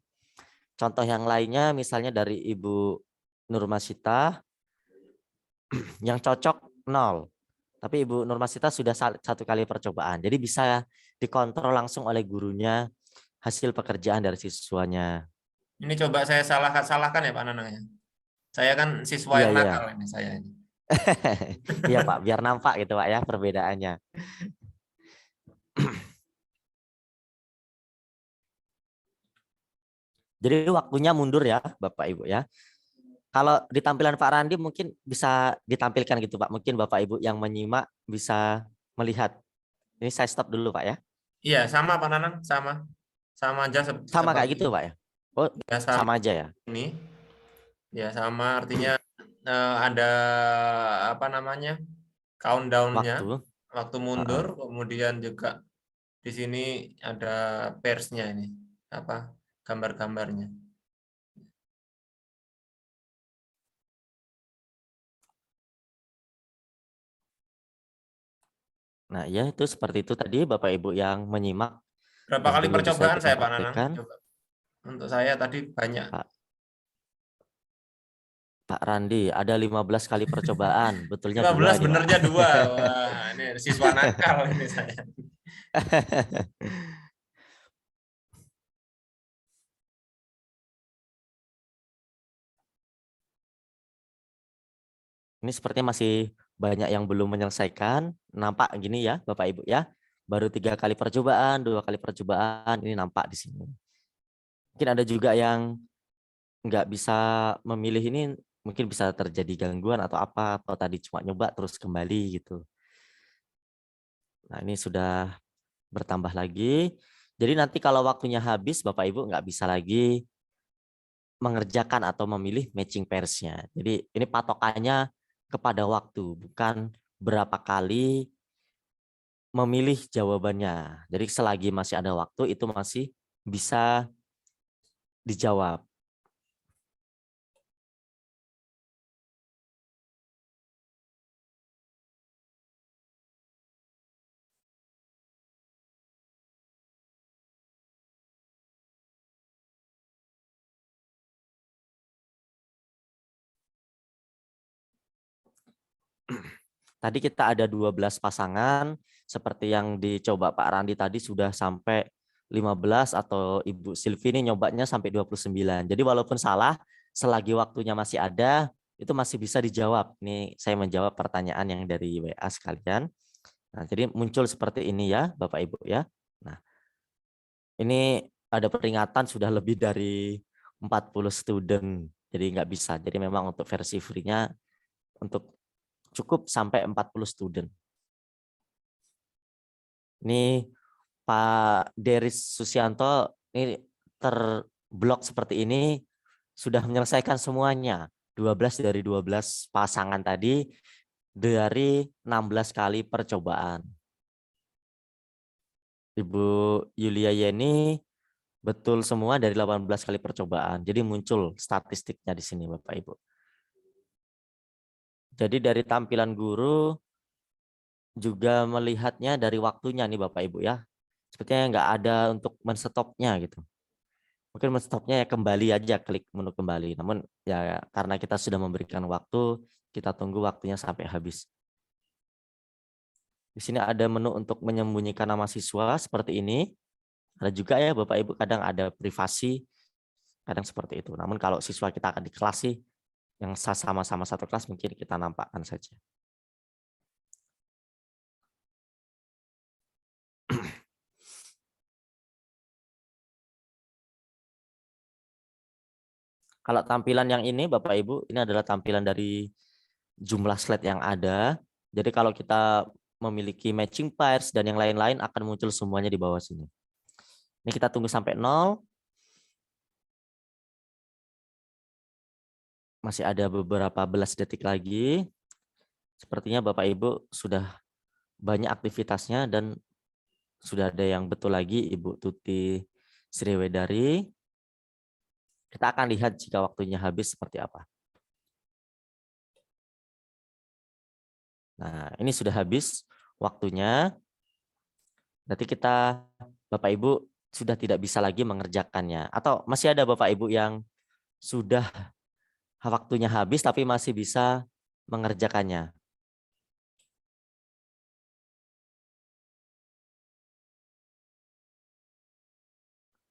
Contoh yang lainnya misalnya dari Ibu Nurmasita yang cocok 0. Tapi Ibu Nurmasita sudah 1 kali percobaan. Jadi bisa dikontrol langsung oleh gurunya hasil pekerjaan dari siswanya. Ini coba saya salahkan ya Pak Nanang ya. Saya kan siswa Iya, yang iya. nakal ini saya. Iya Pak, biar nampak gitu Pak ya perbedaannya. Jadi waktunya mundur ya Bapak Ibu ya. Kalau di tampilan Pak Randi mungkin bisa ditampilkan gitu Pak. Mungkin Bapak Ibu yang menyimak bisa melihat. Ini saya stop dulu Pak ya. Iya, sama Pak Nanang, sama. Sama aja Sama kayak seperti gitu Pak ya. Oh, ya sama sama aja ya. ini. Ya sama artinya ada apa namanya? Countdown-nya, Waktu. waktu Heeh. mundur, kemudian juga di sini ada persnya ini, apa gambar-gambarnya. Nah, ya itu seperti itu tadi Bapak Ibu yang menyimak Berapa dan kali dulu bisa percobaan kita saya Pak Nanang? praktekkan. Coba. Untuk saya tadi banyak. Pak Pak Randi, ada 15 kali percobaan, betulnya 2 15 ini, Pak. benernya 2. Wah, ini siswa nakal ini saya. Ini sepertinya masih banyak yang belum menyelesaikan. Nampak gini ya, Bapak Ibu ya. Baru 3 kali percobaan, 2 kali percobaan, ini nampak di sini. Mungkin ada juga yang nggak bisa memilih ini, mungkin bisa terjadi gangguan atau apa, atau tadi cuma nyoba terus kembali gitu. Nah, ini sudah bertambah lagi. Jadi nanti kalau waktunya habis, Bapak Ibu nggak bisa lagi mengerjakan atau memilih matching pairs-nya. Jadi ini patokannya kepada waktu, bukan berapa kali memilih jawabannya. Jadi selagi masih ada waktu itu masih bisa dijawab. Tadi kita ada 12 pasangan, seperti yang dicoba Pak Randi tadi sudah sampai 15 atau Ibu Silvi ini nyobanya sampai 29. Jadi walaupun salah, selagi waktunya masih ada, itu masih bisa dijawab. Ini saya menjawab pertanyaan yang dari WA sekalian. Nah, jadi muncul seperti ini ya, Bapak Ibu ya. Nah, ini ada peringatan sudah lebih dari 40 student. Jadi nggak bisa. Jadi memang untuk versi free-nya untuk cukup sampai 40 student. Ini Pak Deris Susianto ini terblok seperti ini sudah menyelesaikan semuanya. 12 dari 12 pasangan tadi dari 16 kali percobaan. Ibu Yulia Yeni betul semua dari 18 kali percobaan. Jadi muncul statistiknya di sini Bapak Ibu. Jadi dari tampilan guru juga melihatnya dari waktunya nih Bapak Ibu ya. Sepertinya nggak ada untuk menstopnya gitu. Mungkin menstopnya ya kembali aja, klik menu kembali. Namun ya karena kita sudah memberikan waktu, kita tunggu waktunya sampai habis. Di sini ada menu untuk menyembunyikan nama siswa seperti ini. Ada juga ya Bapak Ibu kadang ada privasi, kadang seperti itu. Namun kalau siswa kita akan di kelas sih, yang sama-sama satu kelas mungkin kita nampakkan saja. Kalau tampilan yang ini Bapak Ibu, ini adalah tampilan dari jumlah slide yang ada. Jadi kalau kita memiliki matching pairs dan yang lain-lain akan muncul semuanya di bawah sini. Ini kita tunggu sampai 0. Masih ada beberapa belas detik lagi. Sepertinya Bapak Ibu sudah banyak aktivitasnya dan sudah ada yang betul lagi Ibu Tuti Sriwedari. Kita akan lihat jika waktunya habis seperti apa. Nah, ini sudah habis waktunya. Berarti kita, Bapak Ibu, sudah tidak bisa lagi mengerjakannya. Atau masih ada Bapak Ibu yang sudah waktunya habis tapi masih bisa mengerjakannya.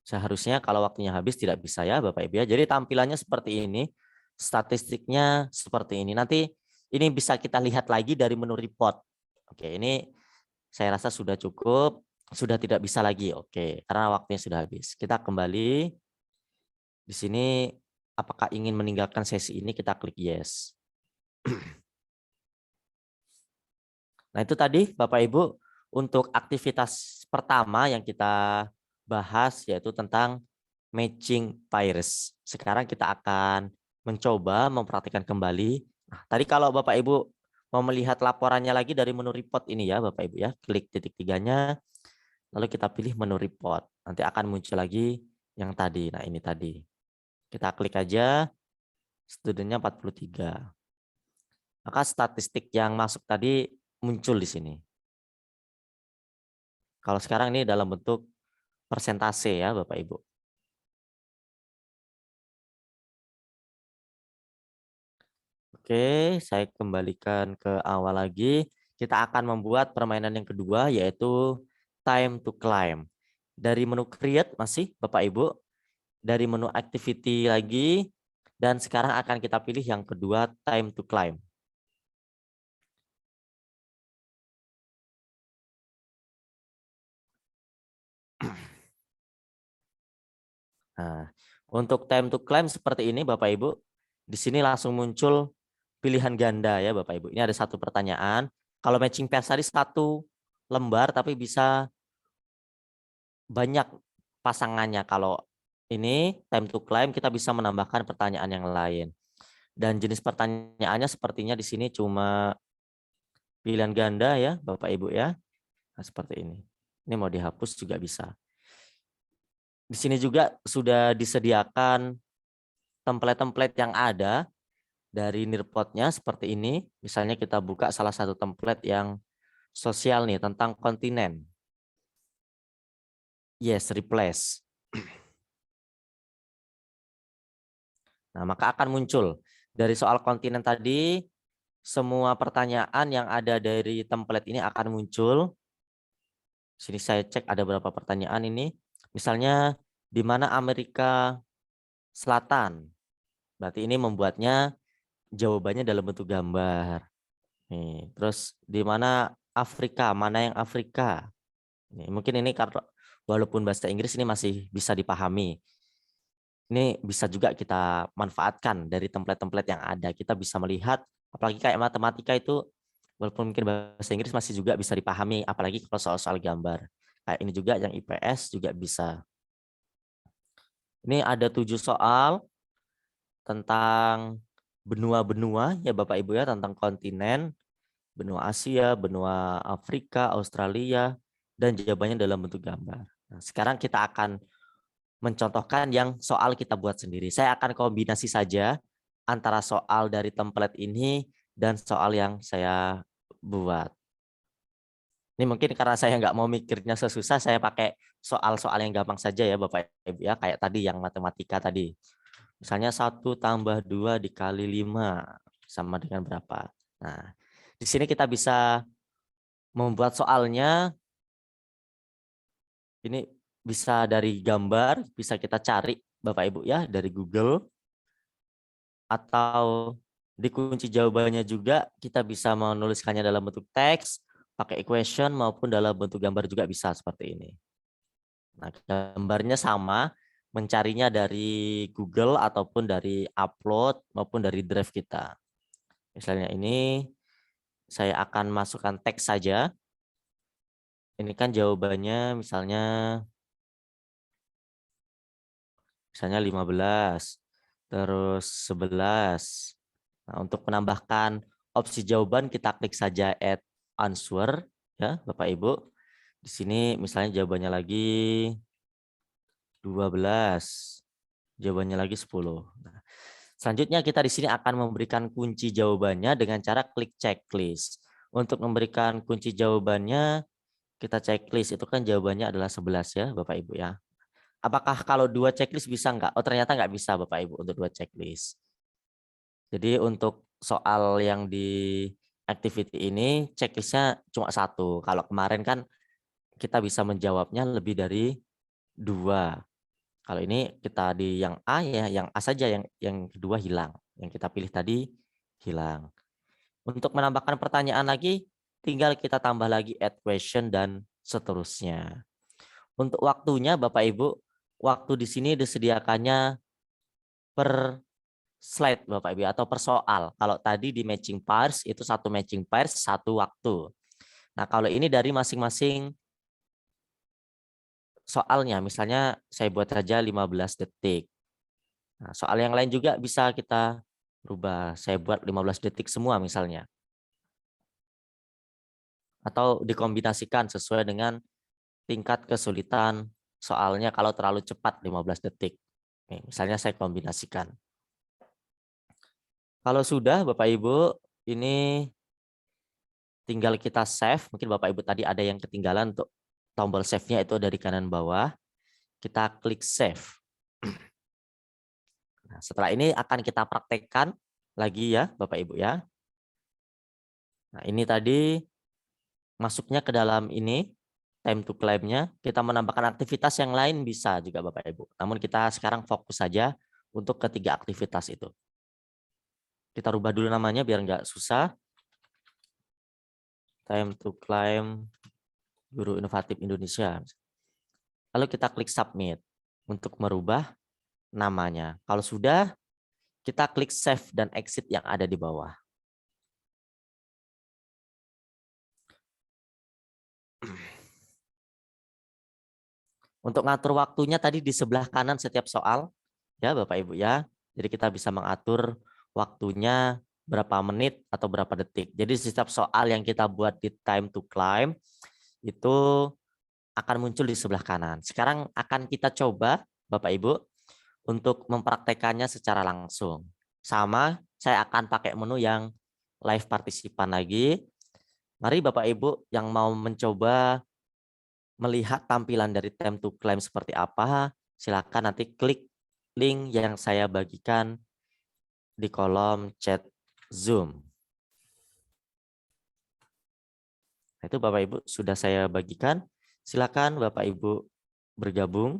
Seharusnya kalau waktunya habis tidak bisa ya Bapak Ibu ya. Jadi tampilannya seperti ini, statistiknya seperti ini. Nanti Ini bisa kita lihat lagi dari menu report. Oke, ini saya rasa sudah cukup, sudah tidak bisa lagi. Oke, karena waktunya sudah habis. Kita kembali di sini, apakah ingin meninggalkan sesi ini, kita klik yes. Nah, itu tadi Bapak Ibu untuk aktivitas pertama yang kita bahas, yaitu tentang matching pairs. Sekarang kita akan mencoba mempraktikkan kembali. Nah, tadi kalau Bapak Ibu mau melihat laporannya lagi dari menu report ini ya Bapak Ibu ya, klik titik tiganya, lalu kita pilih menu report. Nanti akan muncul lagi yang tadi. Nah, ini tadi. Kita klik aja, studentnya 43. Maka statistik yang masuk tadi muncul di sini. Kalau sekarang ini dalam bentuk persentase ya Bapak Ibu. Oke, saya kembalikan ke awal lagi. Kita akan membuat permainan yang kedua, yaitu time to climb. Dari menu create masih Bapak Ibu. Dari menu activity lagi. Dan sekarang akan kita pilih yang kedua, time to climb. Nah, untuk time to climb seperti ini Bapak Ibu. Di sini langsung muncul pilihan ganda ya Bapak Ibu. Ini ada satu pertanyaan. Kalau matching pairs tadi satu lembar tapi bisa banyak pasangannya. Kalau ini time to climb kita bisa menambahkan pertanyaan yang lain. Dan jenis pertanyaannya sepertinya di sini cuma pilihan ganda ya Bapak Ibu ya. Nah, seperti ini. Ini mau dihapus juga bisa. Di sini juga sudah disediakan template-template yang ada dari Nearpod-nya seperti ini. Misalnya kita buka salah satu template yang sosial nih tentang kontinen. Yes, replace. Nah, maka akan muncul dari soal kontinen tadi, semua pertanyaan yang ada dari template ini akan muncul. Sini saya cek ada berapa pertanyaan ini. Misalnya, di mana Amerika Selatan? Berarti ini membuatnya jawabannya dalam bentuk gambar. Nih, terus di mana Afrika? Mana yang Afrika? Nih, mungkin ini karena walaupun bahasa Inggris ini masih bisa dipahami. Ini bisa juga kita manfaatkan dari template-template yang ada. Kita bisa melihat, apalagi kayak matematika itu, walaupun mungkin bahasa Inggris masih juga bisa dipahami, apalagi kalau soal-soal gambar. Kayak ini juga yang IPS juga bisa. Ini ada 7 soal tentang benua-benua ya Bapak Ibu ya, tentang kontinen, benua Asia, benua Afrika, Australia, dan jawabannya dalam bentuk gambar. Nah, sekarang kita akan mencontohkan yang soal kita buat sendiri. Saya akan kombinasi saja antara soal dari template ini dan soal yang saya buat. Ini mungkin karena saya nggak mau mikirnya sesusah, saya pakai soal-soal yang gampang saja ya Bapak Ibu ya, kayak tadi yang matematika tadi. Misalnya 1 tambah 2 dikali 5 sama dengan berapa. Nah, di sini kita bisa membuat soalnya, ini bisa dari gambar, bisa kita cari Bapak Ibu ya dari Google, atau di kunci jawabannya juga kita bisa menuliskannya dalam bentuk teks, pakai equation maupun dalam bentuk gambar juga bisa seperti ini. Nah, gambarnya sama, mencarinya dari Google ataupun dari upload maupun dari drive kita. Misalnya ini saya akan masukkan teks saja. Ini kan jawabannya misalnya 15, terus 11. Nah, untuk menambahkan opsi jawaban kita klik saja add answer ya Bapak Ibu. Di sini misalnya jawabannya lagi 12. Jawabannya lagi 10. Nah, selanjutnya kita di sini akan memberikan kunci jawabannya dengan cara klik checklist. Untuk memberikan kunci jawabannya kita checklist, itu kan jawabannya adalah 11 ya Bapak Ibu ya. Apakah kalau 2 checklist bisa enggak? Oh ternyata enggak bisa Bapak Ibu untuk 2 checklist. Jadi untuk soal yang di activity ini checklistnya cuma 1. Kalau kemarin kan kita bisa menjawabnya lebih dari 2. Kalau ini kita di yang A ya, yang A saja, yang kedua hilang. Yang kita pilih tadi hilang. Untuk menambahkan pertanyaan lagi, tinggal kita tambah lagi add question dan seterusnya. Untuk waktunya Bapak Ibu, waktu di sini disediakannya per slide Bapak Ibu atau per soal. Kalau tadi di matching pairs itu satu matching pairs satu waktu. Nah, kalau ini dari masing-masing soalnya, misalnya saya buat saja 15 detik. Nah, soal yang lain juga bisa kita rubah. Saya buat 15 detik semua misalnya. Atau dikombinasikan sesuai dengan tingkat kesulitan soalnya. Kalau terlalu cepat 15 detik. Nih, misalnya saya kombinasikan. Kalau sudah Bapak Ibu, ini tinggal kita save. Mungkin Bapak Ibu tadi ada yang ketinggalan untuk tombol save-nya itu dari kanan bawah. Kita klik save. Nah, setelah ini akan kita praktekkan lagi ya Bapak Ibu ya. Nah, ini tadi masuknya ke dalam ini time to claim-nya. Kita menambahkan aktivitas yang lain bisa juga Bapak Ibu. Namun kita sekarang fokus saja untuk ketiga aktivitas itu. Kita rubah dulu namanya biar nggak susah. Time to claim Guru Inovatif Indonesia. Lalu kita klik submit untuk merubah namanya. Kalau sudah, kita klik save dan exit yang ada di bawah. Untuk ngatur waktunya tadi di sebelah kanan setiap soal, ya Bapak Ibu ya. Jadi kita bisa mengatur waktunya berapa menit atau berapa detik. Jadi setiap soal yang kita buat di time to climb itu akan muncul di sebelah kanan. Sekarang akan kita coba Bapak Ibu untuk mempraktekannya secara langsung. Sama, saya akan pakai menu yang live partisipan lagi. Mari Bapak Ibu yang mau mencoba melihat tampilan dari time to claim seperti apa, silakan nanti klik link yang saya bagikan di kolom chat Zoom. Nah, itu Bapak Ibu sudah saya bagikan. Silakan Bapak Ibu bergabung.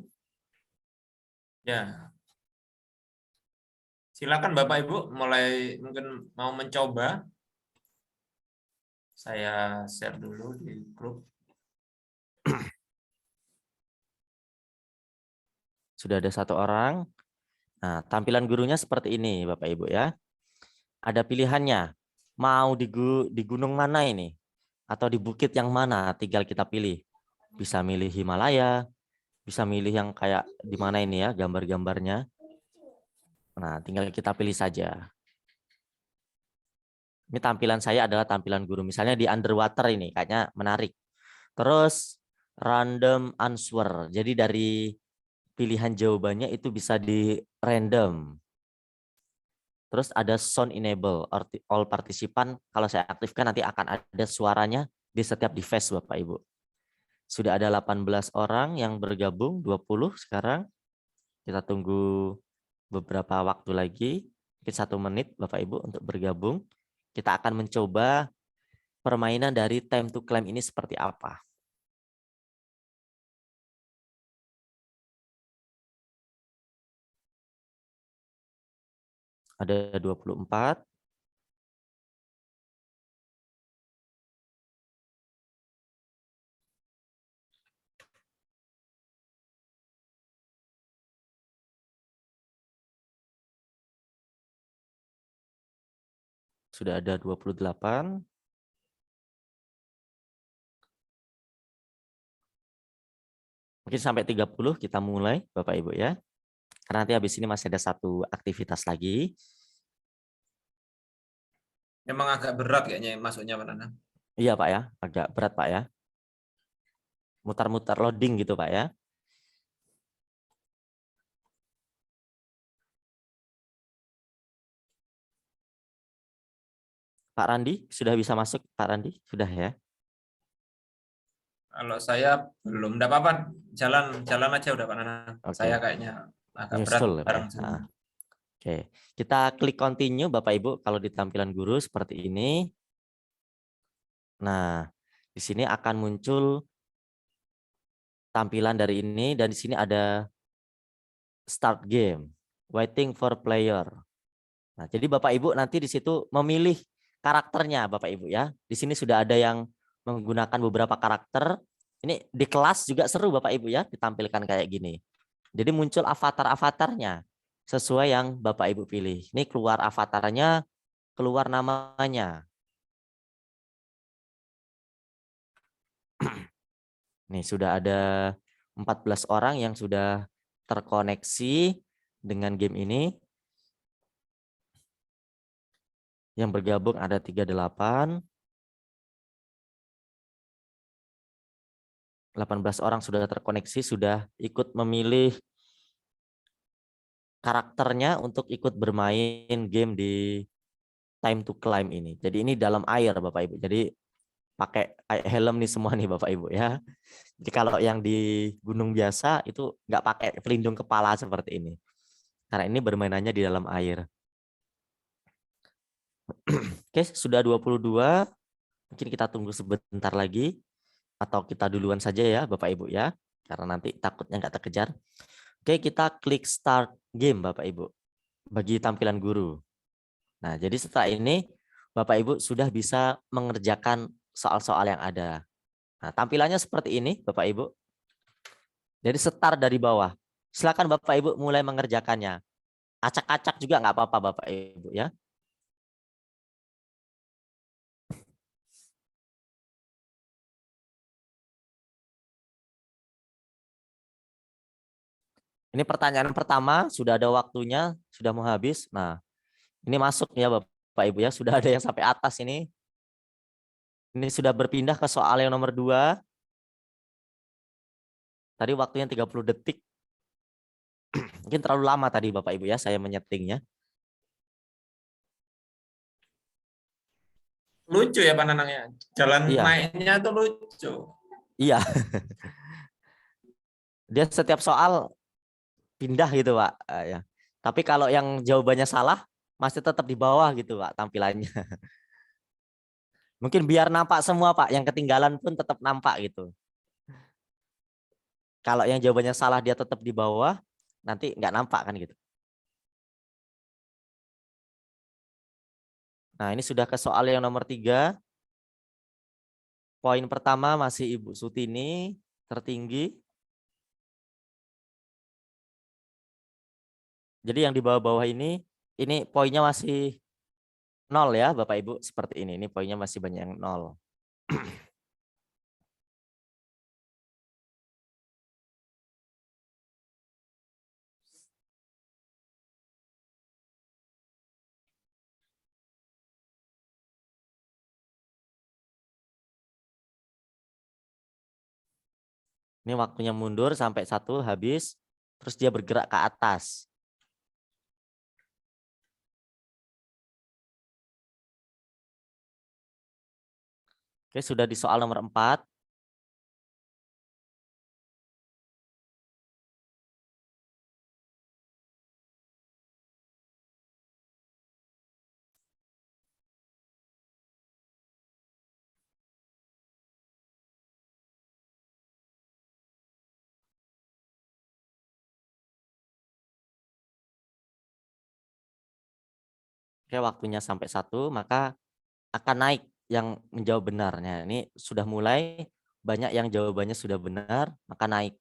Ya. Silakan Bapak Ibu mulai mungkin mau mencoba. Saya share dulu di grup. Sudah ada satu orang. Nah, tampilan gurunya seperti ini Bapak Ibu ya. Ada pilihannya. Mau di gunung mana ini? Atau di bukit yang mana? Tinggal kita pilih. Bisa milih Himalaya, bisa milih yang kayak di mana ini ya gambar-gambarnya. Nah, tinggal kita pilih saja. Ini tampilan saya adalah tampilan guru. Misalnya di underwater ini kayaknya menarik. Terus random answer. Jadi dari pilihan jawabannya itu bisa di random. Terus ada sound enable, all partisipan. Kalau saya aktifkan nanti akan ada suaranya di setiap device Bapak Ibu. Sudah ada 18 orang yang bergabung, 20 sekarang. Kita tunggu beberapa waktu lagi, mungkin 1 menit Bapak Ibu untuk bergabung. Kita akan mencoba permainan dari time to claim ini seperti apa. Ada 24. Sudah ada 28. Mungkin sampai 30 kita mulai Bapak Ibu ya. Karena nanti habis ini masih ada satu aktivitas lagi. Memang agak berat kayaknya masuknya Pak Nana. Iya Pak ya, agak berat Pak ya. Mutar-mutar loading gitu Pak ya. Pak Randi, sudah bisa masuk Pak Randi? Sudah ya? Kalau saya belum, enggak apa-apa, jalan aja udah Pak Nana. Saya Oke. kayaknya agak berat Nyusul ya Pak ya. bareng semua. Oke, kita klik continue Bapak Ibu kalau di tampilan guru seperti ini. Nah, di sini akan muncul tampilan dari ini dan di sini ada start game, waiting for player. Nah, jadi Bapak Ibu nanti di situ memilih karakternya Bapak Ibu ya. Di sini sudah ada yang menggunakan beberapa karakter. Ini di kelas juga seru Bapak Ibu ya, ditampilkan kayak gini. Jadi muncul avatar-avatarnya sesuai yang Bapak Ibu pilih. Ini keluar avatarnya, keluar namanya. Nih sudah ada 14 orang yang sudah terkoneksi dengan game ini. Yang bergabung ada 38. 18 orang sudah terkoneksi, sudah ikut memilih karakternya untuk ikut bermain game di Time to Climb ini. Jadi ini dalam air Bapak Ibu. Jadi pakai helm nih semua nih Bapak Ibu ya. Jadi kalau yang di gunung biasa itu nggak pakai pelindung kepala seperti ini. Karena ini bermainannya di dalam air. Oke, sudah 22. Mungkin kita tunggu sebentar lagi. Atau kita duluan saja ya Bapak Ibu ya. Karena nanti takutnya nggak terkejar. Oke, kita klik start game Bapak Ibu. Bagi tampilan guru. Nah, jadi setelah ini Bapak Ibu sudah bisa mengerjakan soal-soal yang ada. Nah, tampilannya seperti ini Bapak Ibu. Jadi start dari bawah. Silakan Bapak Ibu mulai mengerjakannya. Acak-acak juga nggak apa-apa Bapak Ibu ya. Ini pertanyaan pertama, sudah ada waktunya, sudah mau habis. Nah, ini masuk ya Bapak Ibu ya, sudah ada yang sampai atas ini. Ini sudah berpindah ke soal yang nomor 2. Tadi waktunya 30 detik. Mungkin terlalu lama tadi Bapak Ibu ya, saya menyetingnya. Lucu ya Pak Nanang ya. Jalan Iya, naiknya tuh lucu. iya. Dia setiap soal pindah gitu Pak. Ya. Tapi kalau yang jawabannya salah, masih tetap di bawah gitu Pak tampilannya. Mungkin biar nampak semua Pak, yang ketinggalan pun tetap nampak gitu. Kalau yang jawabannya salah dia tetap di bawah, nanti nggak nampak kan gitu. Nah ini sudah ke soal yang nomor 3. Poin pertama masih Ibu Sutini tertinggi. Jadi yang di bawah-bawah ini poinnya masih 0 ya Bapak Ibu, seperti ini. Ini poinnya masih banyak yang 0. Ini waktunya mundur sampai 1 habis, terus dia bergerak ke atas. Oke, sudah di soal nomor 4. Oke, waktunya sampai 1, maka akan naik yang menjawab benarnya. Ini sudah mulai banyak yang jawabannya sudah benar, maka naik.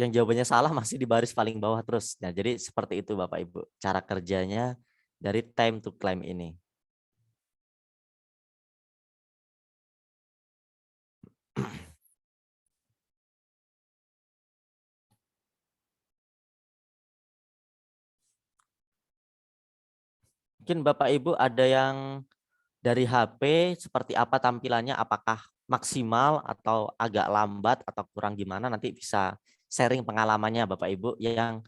Yang jawabannya salah masih di baris paling bawah terus. Nah, jadi seperti itu Bapak Ibu, cara kerjanya dari time to climb ini. Mungkin Bapak Ibu ada yang dari HP seperti apa tampilannya, apakah maksimal atau agak lambat atau kurang gimana, nanti bisa sharing pengalamannya Bapak Ibu yang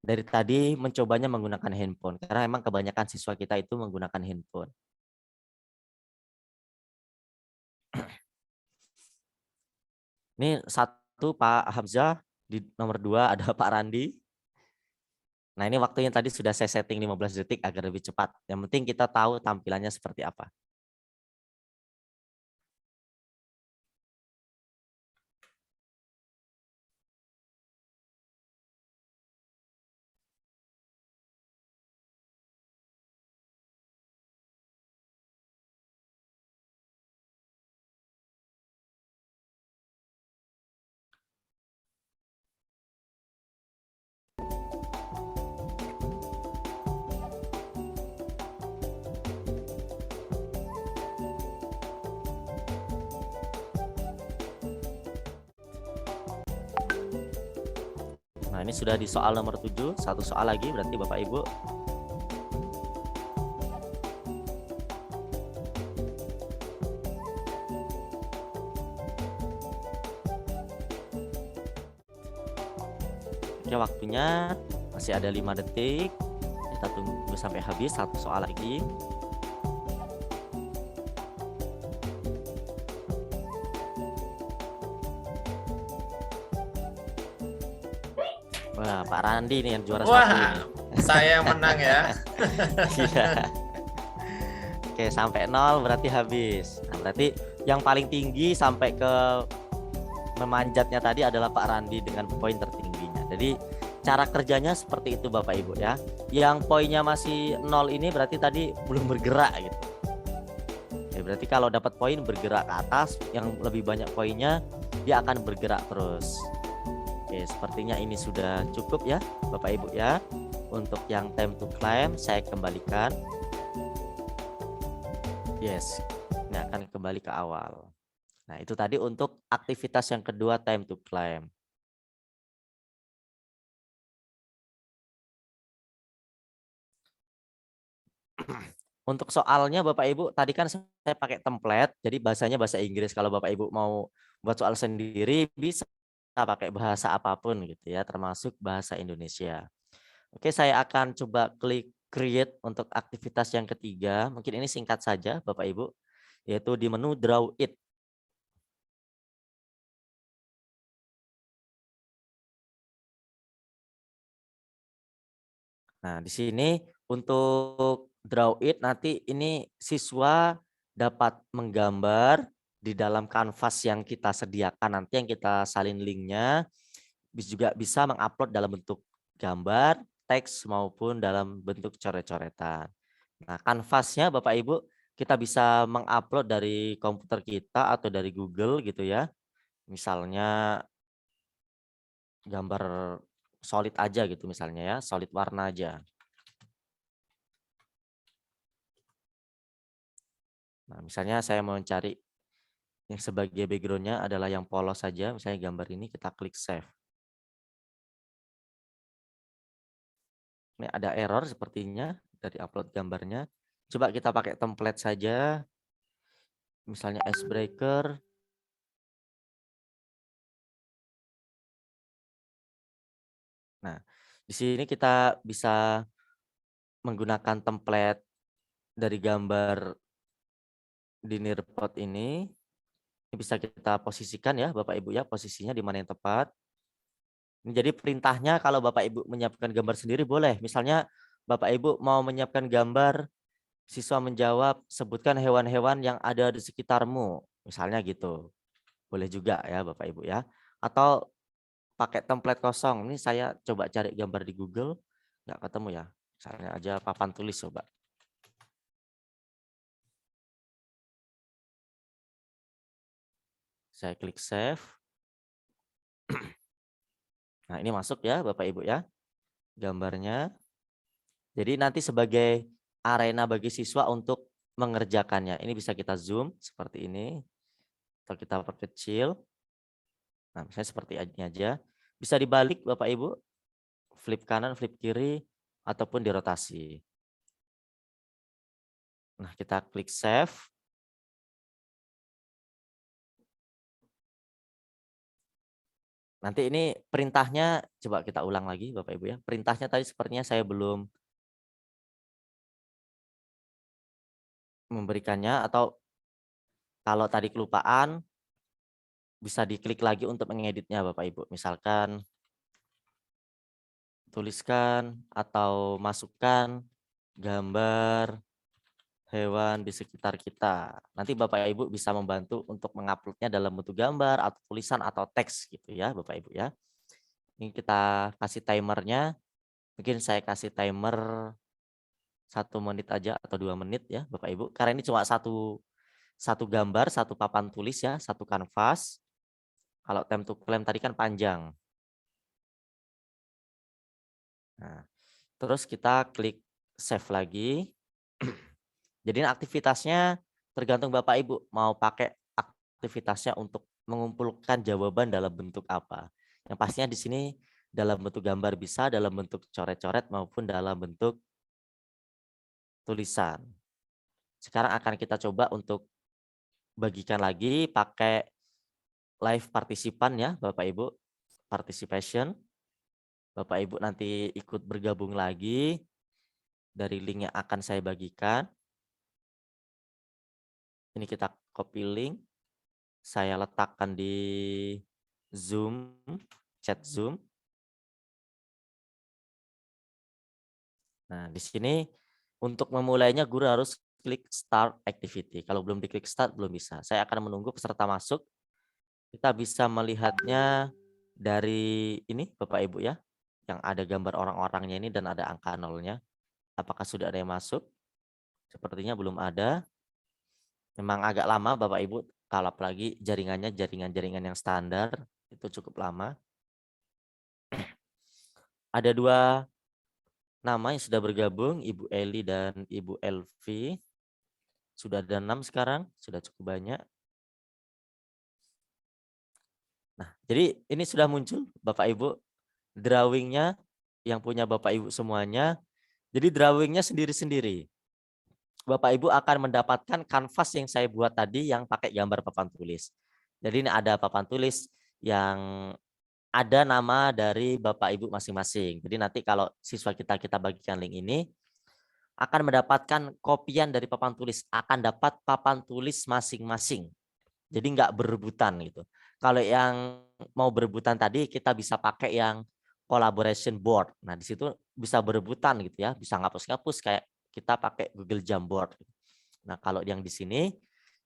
dari tadi mencobanya menggunakan handphone. Karena memang kebanyakan siswa kita itu menggunakan handphone. Ini 1 Pak Hamzah, di nomor 2 ada Pak Randi. Nah ini waktunya tadi sudah saya setting 15 detik agar lebih cepat. Yang penting kita tahu tampilannya seperti apa. Nah, ini sudah di soal nomor 7, satu soal lagi berarti Bapak Ibu. Oke, waktunya masih ada 5 detik. Kita tunggu sampai habis, satu soal lagi. Wah, Pak Randi nih yang juara satu. Wah, saya yang menang ya. Iya. Oke, sampai 0 berarti habis. Nah, berarti yang paling tinggi sampai ke memanjatnya tadi adalah Pak Randi dengan poin tertingginya. Jadi cara kerjanya seperti itu Bapak Ibu ya. Yang poinnya masih 0 ini berarti tadi belum bergerak gitu. Oke, berarti kalau dapat poin bergerak ke atas, yang lebih banyak poinnya dia akan bergerak terus. Oke, sepertinya ini sudah cukup ya Bapak Ibu ya. Untuk yang time to climb saya kembalikan. Yes, ini akan kembali ke awal. Nah, itu tadi untuk aktivitas yang kedua time to climb. Untuk soalnya Bapak Ibu tadi kan saya pakai template, jadi bahasanya bahasa Inggris. Kalau Bapak Ibu mau buat soal sendiri bisa pakai bahasa apapun gitu ya, termasuk bahasa Indonesia. Oke, saya akan coba klik create untuk aktivitas yang ketiga. Mungkin ini singkat saja Bapak Ibu, yaitu di menu draw it. Nah, di sini untuk draw it nanti ini siswa dapat menggambar di dalam kanvas yang kita sediakan, nanti yang kita salin linknya, juga bisa mengupload dalam bentuk gambar, teks maupun dalam bentuk coret-coretan. Nah, kanvasnya Bapak Ibu kita bisa mengupload dari komputer kita atau dari Google gitu ya. Misalnya gambar solid aja gitu misalnya ya, solid warna aja. Nah, misalnya saya mau cari yang sebagai backgroundnya adalah yang polos saja, misalnya gambar ini kita klik save. Ini ada error sepertinya dari upload gambarnya. Coba kita pakai template saja, misalnya icebreaker. Nah, di sini kita bisa menggunakan template dari gambar di Nearpod ini. Ini bisa kita posisikan ya Bapak Ibu ya, posisinya di mana yang tepat. Jadi perintahnya kalau Bapak Ibu menyiapkan gambar sendiri boleh. Misalnya Bapak Ibu mau menyiapkan gambar, siswa menjawab sebutkan hewan-hewan yang ada di sekitarmu. Misalnya gitu. Boleh juga ya Bapak Ibu ya. Atau pakai template kosong. Ini saya coba cari gambar di Google, nggak ketemu ya. Misalnya aja papan tulis coba. Saya klik save. Nah, ini masuk ya Bapak Ibu ya gambarnya. Jadi nanti sebagai arena bagi siswa untuk mengerjakannya. Ini bisa kita zoom seperti ini atau kita perkecil. Nah, misalnya seperti ini aja. Bisa dibalik Bapak Ibu, flip kanan, flip kiri ataupun dirotasi. Nah, kita klik save. Nanti ini perintahnya coba kita ulang lagi Bapak Ibu ya. Perintahnya tadi sepertinya saya belum memberikannya, atau kalau tadi kelupaan bisa diklik lagi untuk mengeditnya Bapak Ibu. Misalkan tuliskan atau masukkan gambar hewan di sekitar kita. Nanti Bapak Ibu bisa membantu untuk menguploadnya dalam bentuk gambar atau tulisan atau teks gitu ya Bapak Ibu ya. Ini kita kasih timernya. Mungkin saya kasih timer 1 menit aja atau 2 menit ya Bapak Ibu. Karena ini cuma satu gambar, satu papan tulis ya, satu kanvas. Kalau time to climb tadi kan panjang. Nah, terus kita klik save lagi. Jadi aktivitasnya tergantung Bapak Ibu mau pakai aktivitasnya untuk mengumpulkan jawaban dalam bentuk apa. Yang pastinya di sini dalam bentuk gambar bisa, dalam bentuk coret-coret maupun dalam bentuk tulisan. Sekarang akan kita coba untuk bagikan lagi pakai live partisipan ya Bapak Ibu, participation. Bapak Ibu nanti ikut bergabung lagi dari link yang akan saya bagikan. Ini kita copy link, saya letakkan di Zoom, chat Zoom. Nah, di sini untuk memulainya guru harus klik start activity. Kalau belum diklik start belum bisa. Saya akan menunggu peserta masuk. Kita bisa melihatnya dari ini Bapak Ibu ya, yang ada gambar orang-orangnya ini dan ada angka nolnya. Apakah sudah ada yang masuk? Sepertinya belum ada. Memang agak lama Bapak Ibu, kalau apalagi jaringannya jaringan-jaringan yang standar itu cukup lama. Ada 2 nama yang sudah bergabung, Ibu Eli dan Ibu Elvi. Sudah ada 6 sekarang, sudah cukup banyak. Nah, jadi ini sudah muncul Bapak Ibu drawingnya yang punya Bapak Ibu semuanya. Jadi drawingnya sendiri-sendiri. Bapak Ibu akan mendapatkan kanvas yang saya buat tadi yang pakai gambar papan tulis. Jadi ini ada papan tulis yang ada nama dari Bapak Ibu masing-masing. Jadi nanti kalau siswa kita bagikan link ini akan mendapatkan kopian dari papan tulis, akan dapat papan tulis masing-masing. Jadi nggak berebutan gitu. Kalau yang mau berebutan tadi kita bisa pakai yang collaboration board. Nah, di situ bisa berebutan gitu ya, bisa ngapus-ngapus kayak kita pakai Google Jamboard. Nah, kalau yang di sini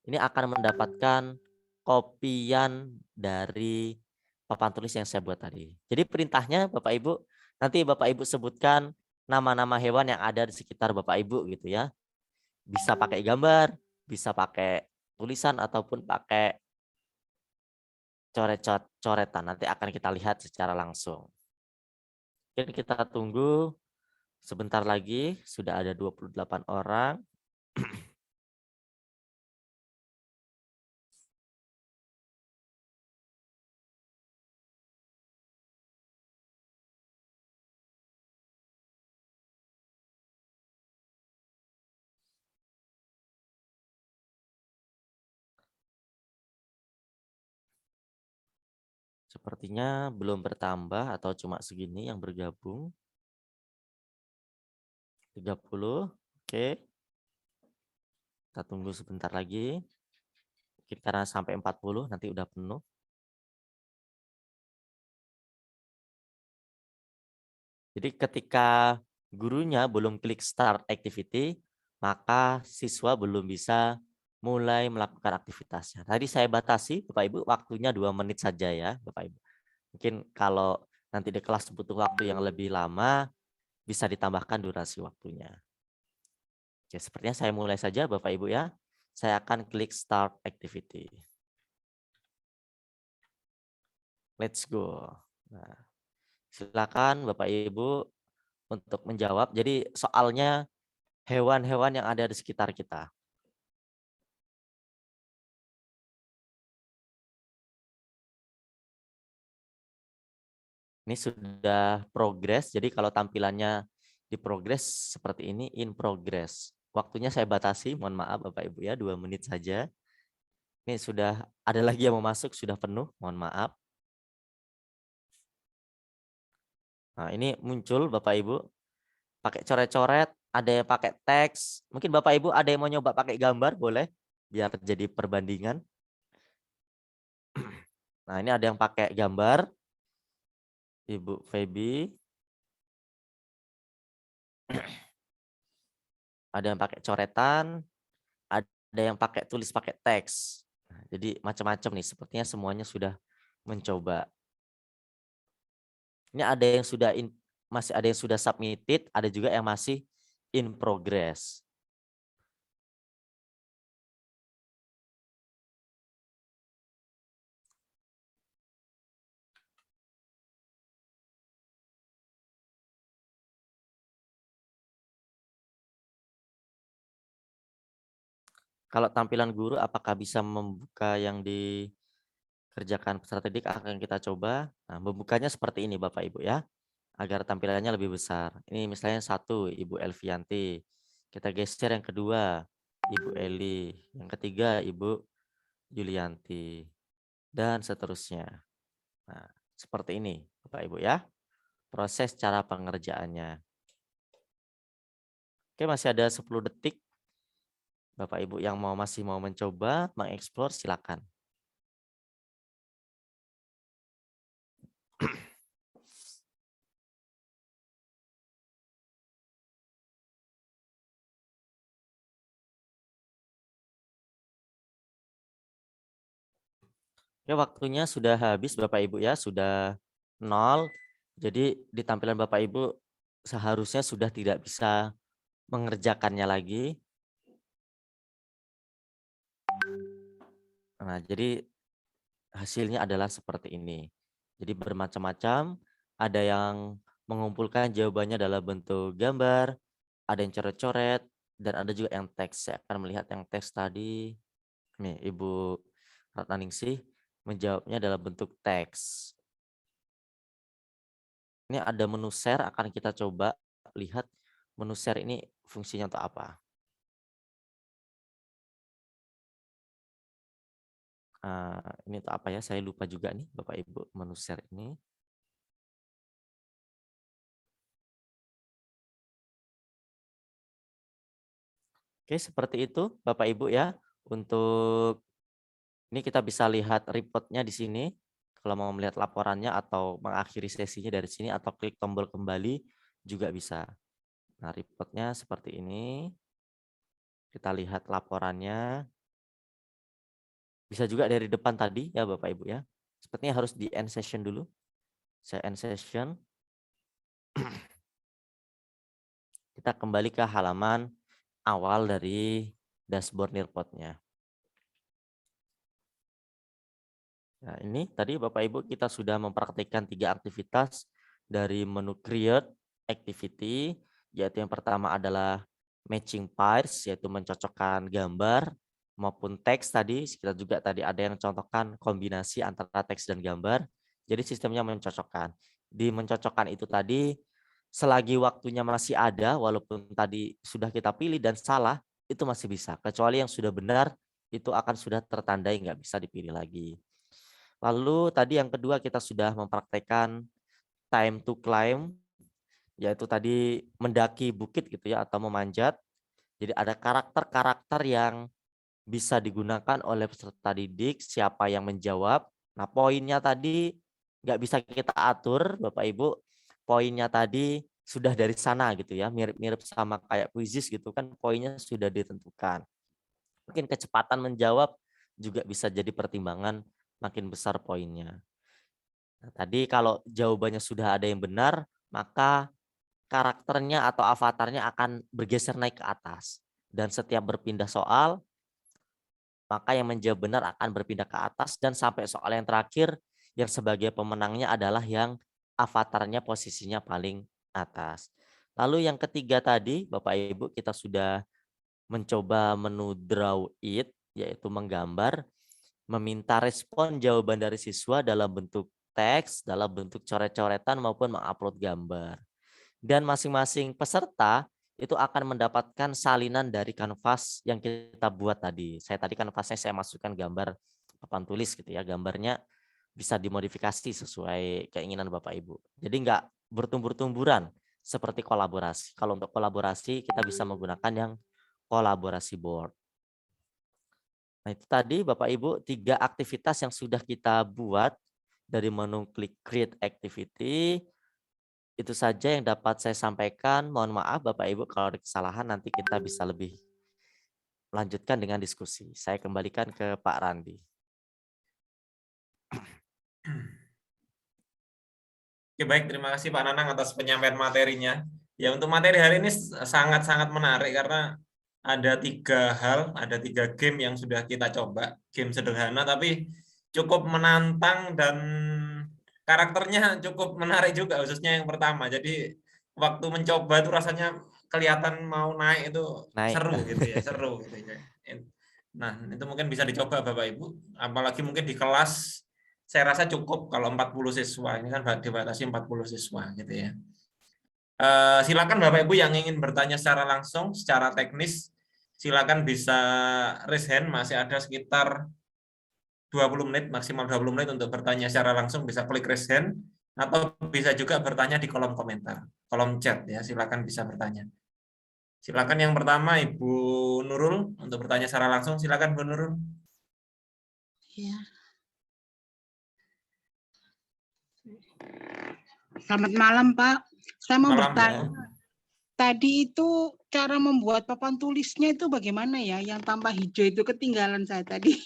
ini akan mendapatkan kopian dari papan tulis yang saya buat tadi. Jadi perintahnya Bapak Ibu, nanti Bapak Ibu sebutkan nama-nama hewan yang ada di sekitar Bapak Ibu gitu ya. Bisa pakai gambar, bisa pakai tulisan ataupun pakai coret-coretan. Nanti akan kita lihat secara langsung. Mungkin kita tunggu sebentar lagi, sudah ada 28 orang. Sepertinya belum bertambah atau cuma segini yang bergabung. 30, oke. Kita tunggu sebentar lagi. Mungkin karena sampai 40 nanti udah penuh. Jadi ketika gurunya belum klik start activity, maka siswa belum bisa mulai melakukan aktivitasnya. Tadi saya batasi Bapak Ibu waktunya 2 menit saja ya Bapak Ibu. Mungkin kalau nanti di kelas butuh waktu yang lebih lama, bisa ditambahkan durasi waktunya. Oke, sepertinya saya mulai saja Bapak Ibu ya. Saya akan klik start activity. Let's go. Nah, silakan Bapak Ibu untuk menjawab. Jadi soalnya hewan-hewan yang ada di sekitar kita. Ini sudah progress, jadi kalau tampilannya di progress seperti ini, in progress. Waktunya saya batasi, mohon maaf Bapak Ibu ya, 2 menit saja. Ini sudah ada lagi yang mau masuk, sudah penuh, mohon maaf. Nah, ini muncul Bapak Ibu, pakai coret-coret, ada yang pakai teks. Mungkin Bapak Ibu ada yang mau nyoba pakai gambar, boleh, biar jadi perbandingan. Nah, ini ada yang pakai gambar, Ibu Feby. Ada yang pakai coretan, ada yang pakai tulis pakai teks. Nah, jadi macam-macam nih, sepertinya semuanya sudah mencoba. Ini ada yang sudah masih ada yang sudah submitted, ada juga yang masih in progress. Kalau tampilan guru apakah bisa membuka yang di kerjakan peserta didik akan kita coba. Nah, membukanya seperti ini Bapak Ibu ya, agar tampilannya lebih besar. Ini misalnya satu, Ibu Elvianti. Kita geser yang kedua, Ibu Eli. Yang ketiga, Ibu Yulianti. Dan seterusnya. Nah, seperti ini Bapak Ibu ya, proses cara pengerjaannya. Oke, masih ada 10 detik. Bapak Ibu yang masih mau mencoba, mengeksplor, silakan. Oke, waktunya sudah habis Bapak Ibu ya, sudah 0. Jadi di tampilan Bapak Ibu seharusnya sudah tidak bisa mengerjakannya lagi. Nah, jadi hasilnya adalah seperti ini. Jadi bermacam-macam, ada yang mengumpulkan jawabannya dalam bentuk gambar, ada yang coret-coret, dan ada juga yang teks. Saya akan melihat yang teks tadi. Nih, Ibu Ratnaningsih menjawabnya dalam bentuk teks. Ini ada menu share, akan kita coba lihat menu share ini fungsinya untuk apa. Ini untuk apa ya? Saya lupa juga nih Bapak Ibu menu share ini. Oke, seperti itu Bapak Ibu ya. Untuk ini kita bisa lihat reportnya di sini. Kalau mau melihat laporannya atau mengakhiri sesinya dari sini atau klik tombol kembali juga bisa. Nah, reportnya seperti ini. Kita lihat laporannya. Bisa juga dari depan tadi ya Bapak Ibu ya. Sepertinya harus di end session dulu. Saya end session. Kita kembali ke halaman awal dari dashboard report-nya. Nah, ini tadi Bapak Ibu kita sudah mempraktikkan 3 aktivitas dari menu create activity, yaitu yang pertama adalah matching pairs, yaitu mencocokkan gambar maupun teks tadi. Kita juga tadi ada yang contohkan kombinasi antara teks dan gambar. Jadi sistemnya mencocokkan. Di mencocokkan itu tadi, selagi waktunya masih ada, walaupun tadi sudah kita pilih dan salah, itu masih bisa. Kecuali yang sudah benar, itu akan sudah tertandai, nggak bisa dipilih lagi. Lalu tadi yang kedua kita sudah mempraktekkan time to climb, yaitu tadi mendaki bukit gitu ya atau memanjat. Jadi ada karakter-karakter yang bisa digunakan oleh peserta didik, siapa yang menjawab. Nah, poinnya tadi nggak bisa kita atur Bapak Ibu. Poinnya tadi sudah dari sana gitu ya, mirip-mirip sama kayak kuisis gitu kan, poinnya sudah ditentukan. Mungkin kecepatan menjawab juga bisa jadi pertimbangan, makin besar poinnya. Nah, tadi kalau jawabannya sudah ada yang benar, maka karakternya atau avatarnya akan bergeser naik ke atas. Dan setiap berpindah soal, maka yang menjawab benar akan berpindah ke atas dan sampai soal yang terakhir yang sebagai pemenangnya adalah yang avatarnya posisinya paling atas. Lalu yang ketiga tadi, Bapak Ibu, kita sudah mencoba menu draw it, yaitu menggambar, meminta respon jawaban dari siswa dalam bentuk teks, dalam bentuk coret-coretan maupun mengupload gambar. Dan masing-masing peserta itu akan mendapatkan salinan dari kanvas yang kita buat tadi. Saya tadi kanvasnya saya masukkan gambar papan tulis gitu ya. Gambarnya bisa dimodifikasi sesuai keinginan Bapak Ibu. Jadi enggak bertumbur-tumburan seperti kolaborasi. Kalau untuk kolaborasi kita bisa menggunakan yang kolaborasi board. Nah, itu tadi Bapak Ibu 3 aktivitas yang sudah kita buat dari menu klik create activity. Itu saja yang dapat saya sampaikan. Mohon maaf Bapak Ibu kalau ada kesalahan, nanti kita bisa lebih lanjutkan dengan diskusi. Saya kembalikan ke Pak Randi. Oke, baik, terima kasih Pak Nanang atas penyampaian materinya. Ya, untuk materi hari ini sangat-sangat menarik karena ada 3 hal, ada 3 game yang sudah kita coba. Game sederhana tapi cukup menantang dan karakternya cukup menarik juga, khususnya yang pertama. Jadi waktu mencoba itu rasanya kelihatan mau naik itu Naik. seru gitu ya, seru gitu ya. Nah, itu mungkin bisa dicoba Bapak Ibu, apalagi mungkin di kelas saya rasa cukup kalau 40 siswa. Ini kan dibatasi 40 siswa gitu ya. Silakan Bapak Ibu yang ingin bertanya secara langsung, secara teknis, silakan bisa raise hand, masih ada sekitar 20 menit, maksimal 20 menit untuk bertanya secara langsung, bisa klik raise hand, atau bisa juga bertanya di kolom komentar, kolom chat ya, silakan bisa bertanya. Silakan yang pertama Ibu Nurul untuk bertanya secara langsung, silakan Bu Nurul. Ya. Selamat malam Pak. Saya mau Malam, bertanya. ya. Tadi itu cara membuat papan tulisnya itu bagaimana ya? Yang tanpa hijau itu ketinggalan saya tadi.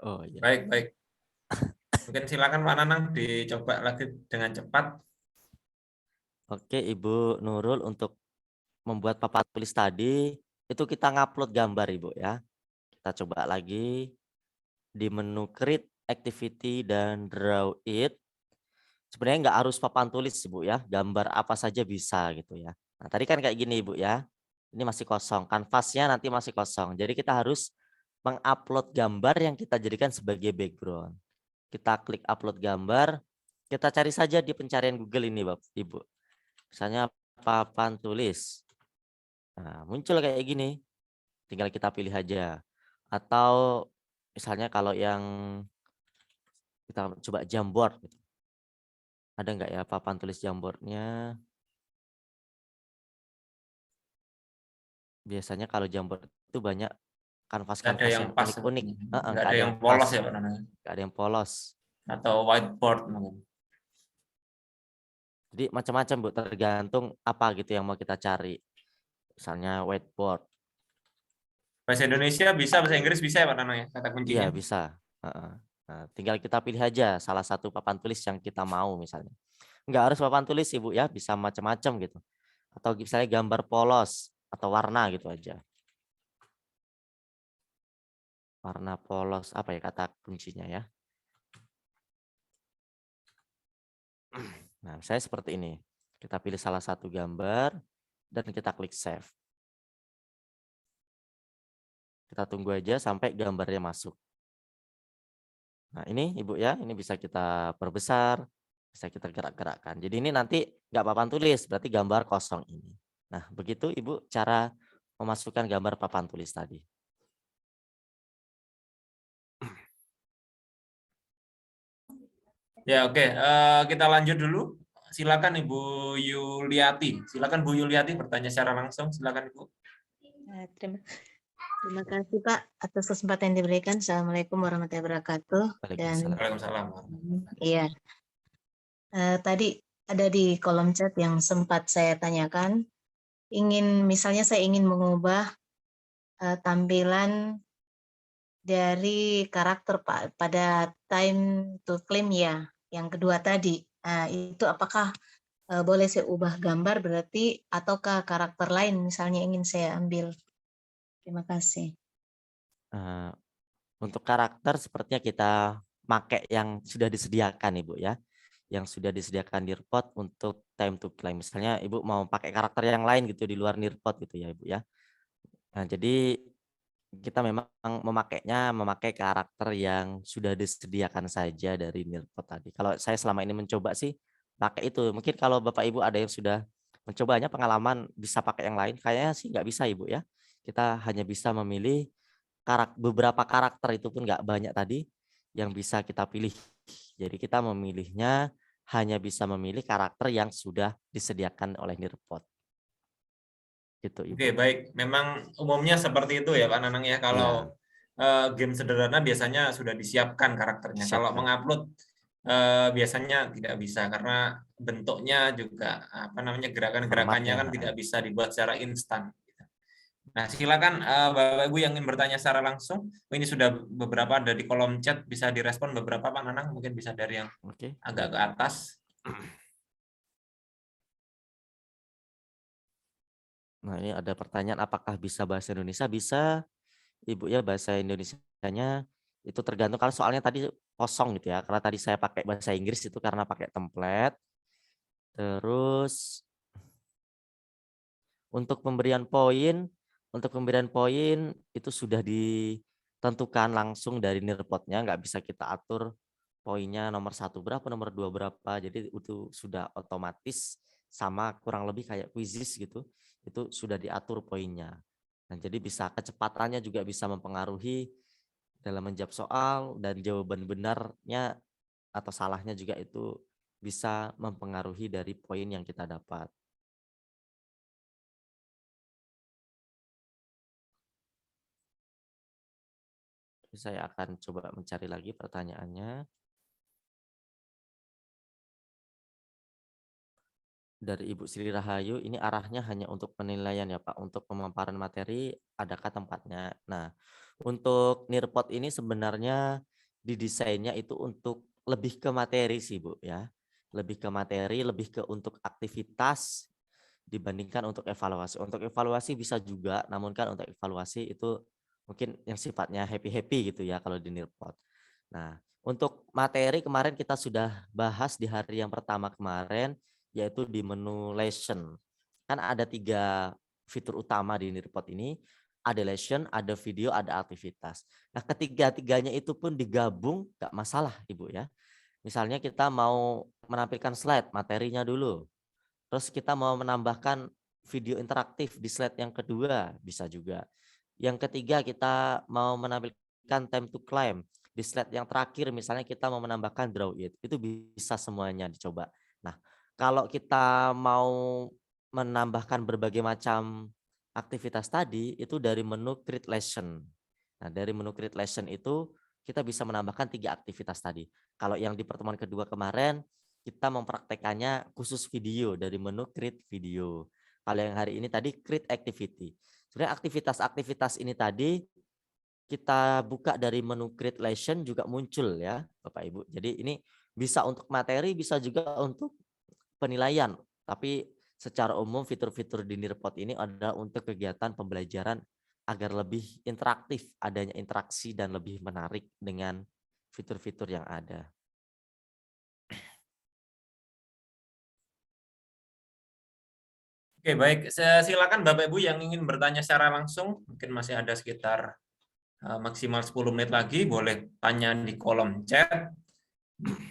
Oh iya. Baik, baik. Mungkin silakan Pak Nanang dicoba lagi dengan cepat. Oke, Ibu Nurul, untuk membuat papan tulis tadi itu kita ngupload gambar Ibu ya. Kita coba lagi di menu create activity dan draw it. Sebenarnya nggak harus papan tulis Ibu ya, gambar apa saja bisa gitu ya. Nah tadi kan kayak gini Ibu ya, ini masih kosong, kanvasnya nanti masih kosong. Jadi kita harus mengupload gambar yang kita jadikan sebagai background. Kita klik upload gambar, kita cari saja di pencarian Google ini Bapak Ibu. Misalnya papan tulis. Nah muncul kayak gini, tinggal kita pilih aja. Atau misalnya kalau yang kita coba Jamboard gitu. Ada nggak ya papan tulis Jamboardnya? Biasanya kalau Jamboard itu banyak Nggak ada kanvas-kanvas yang yang pas, unik-unik. nggak Nggak ada ada yang yang polos pas, ya Pak Nanang, nggak ada yang polos. atau whiteboard mungkin. Jadi macam-macam Bu, tergantung apa gitu yang mau kita cari. Misalnya whiteboard, Bahasa Indonesia bisa, bahasa Inggris bisa ya Pak Nanang ya, kata iya kuncinya. bisa. Heeh. Nah, tinggal kita pilih aja salah satu papan tulis yang kita mau misalnya. Nggak harus papan tulis Ibu ya, bisa macam-macam gitu. Atau misalnya gambar polos atau warna gitu aja. Warna polos, apa ya kata kuncinya ya? Nah, saya seperti ini. Kita pilih salah satu gambar dan kita klik save. Kita tunggu aja sampai gambarnya masuk. Nah, ini Ibu ya, ini bisa kita perbesar, bisa kita gerak-gerakkan. Jadi ini nanti nggak papan tulis, berarti gambar kosong ini. Nah, begitu Ibu cara memasukkan gambar papan tulis tadi. Ya oke, kita lanjut dulu. Silakan Ibu Yuliati. Silakan Bu Yuliati bertanya secara langsung. Silakan Ibu. Terima kasih Pak atas kesempatan yang diberikan. Assalamualaikum warahmatullahi wabarakatuh. Dan Waalaikumsalam. Waalaikumsalam. iya, tadi ada di kolom chat yang sempat saya tanyakan. Misalnya saya ingin mengubah tampilan dari karakter Pak pada time to claim ya, yang kedua tadi. Itu apakah boleh saya ubah gambar berarti ataukah karakter lain misalnya ingin saya ambil? Terima kasih. Untuk karakter sepertinya kita pakai yang sudah disediakan Ibu ya. Yang sudah disediakan Nearpod untuk time to claim. Misalnya Ibu mau pakai karakter yang lain gitu di luar Nearpod gitu ya Ibu ya. Nah, jadi kita memang memakai karakter yang sudah disediakan saja dari Nearpod tadi. Kalau saya selama ini mencoba sih pakai itu. Mungkin kalau Bapak Ibu ada yang sudah mencobanya pengalaman bisa pakai yang lain, kayaknya sih nggak bisa Ibu ya. Kita hanya bisa memilih beberapa karakter, itu pun nggak banyak tadi yang bisa kita pilih. Jadi kita memilihnya hanya bisa memilih karakter yang sudah disediakan oleh Nearpod. Gitu Ibu. Oke, baik. Memang umumnya seperti itu ya Pak Nanang ya. Kalau game sederhana biasanya sudah disiapkan karakternya. Kalau Disiapkan. mengupload biasanya tidak bisa karena bentuknya juga gerakan-gerakannya kan Formatnya, tidak bisa dibuat secara instan. Nah, silakan Bapak Ibu yang ingin bertanya secara langsung. Ini sudah beberapa ada di kolom chat, bisa direspon beberapa Pak Nanang, mungkin bisa dari yang Oke. agak ke atas. Nah, ini ada pertanyaan apakah bisa bahasa Indonesia? Bisa, Ibu ya, bahasa Indonesianya itu tergantung, kalau soalnya tadi kosong gitu ya. Karena tadi saya pakai bahasa Inggris itu karena pakai template. Terus untuk pemberian poin itu sudah ditentukan langsung dari Nearpod-nya, nggak bisa kita atur poinnya nomor 1 berapa, nomor 2 berapa. Jadi itu sudah otomatis sama kurang lebih kayak kuisis gitu. Itu sudah diatur poinnya. Dan jadi bisa kecepatannya juga bisa mempengaruhi dalam menjawab soal, dan jawaban benarnya atau salahnya juga itu bisa mempengaruhi dari poin yang kita dapat. Saya akan coba mencari lagi pertanyaannya. Dari Ibu Sri Rahayu, ini arahnya hanya untuk penilaian ya Pak, untuk pemaparan materi adakah tempatnya. Nah, untuk nirpot ini sebenarnya didesainnya itu untuk lebih ke materi sih Bu ya. Lebih ke materi, lebih ke untuk aktivitas dibandingkan untuk evaluasi. Untuk evaluasi bisa juga, namun kan untuk evaluasi itu mungkin yang sifatnya happy-happy gitu ya kalau di nirpot. Nah, untuk materi kemarin kita sudah bahas di hari yang pertama kemarin, yaitu di menu lesson. Kan ada 3 fitur utama di nirpot ini, ada lesson, ada video, ada aktivitas. Nah, ketiga-tiganya itu pun digabung nggak masalah Ibu ya. Misalnya kita mau menampilkan slide materinya dulu, terus kita mau menambahkan video interaktif di slide yang kedua, bisa juga. Yang ketiga kita mau menampilkan time to climb di slide yang terakhir, misalnya kita mau menambahkan draw it, itu bisa semuanya dicoba. Nah, kalau kita mau menambahkan berbagai macam aktivitas tadi, itu dari menu create lesson. Nah, dari menu create lesson itu kita bisa menambahkan 3 aktivitas tadi. Kalau yang di pertemuan kedua kemarin, kita mempraktekannya khusus video dari menu create video. Kalau yang hari ini tadi create activity. Sebenarnya aktivitas-aktivitas ini tadi kita buka dari menu create lesson juga muncul ya Bapak Ibu. Jadi ini bisa untuk materi, bisa juga untuk penilaian. Tapi secara umum fitur-fitur di nirpot ini adalah untuk kegiatan pembelajaran agar lebih interaktif, adanya interaksi dan lebih menarik dengan fitur-fitur yang ada. Oke, baik. Silakan Bapak Ibu yang ingin bertanya secara langsung, mungkin masih ada sekitar maksimal 10 menit lagi, boleh tanya di kolom chat.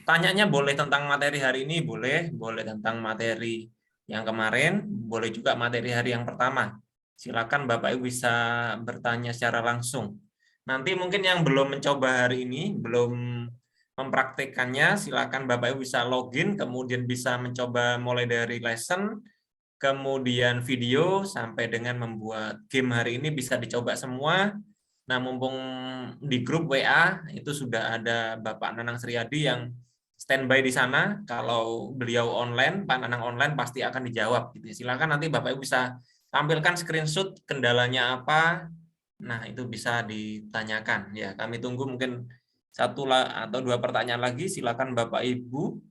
Tanyanya boleh tentang materi hari ini, boleh tentang materi yang kemarin, boleh juga materi hari yang pertama. Silakan Bapak Ibu bisa bertanya secara langsung. Nanti mungkin yang belum mencoba hari ini, belum mempraktekannya, silakan Bapak Ibu bisa login, kemudian bisa mencoba mulai dari lesson, kemudian video, sampai dengan membuat game hari ini bisa dicoba semua. Nah, mumpung di grup WA itu sudah ada Bapak Nanang Sriadi yang standby di sana. Kalau beliau online, Pak Nanang online pasti akan dijawab. Gitu. Silakan nanti Bapak Ibu bisa tampilkan screenshot kendalanya apa. Nah, itu bisa ditanyakan. Ya, kami tunggu mungkin 1 atau 2 pertanyaan lagi. Silakan Bapak Ibu.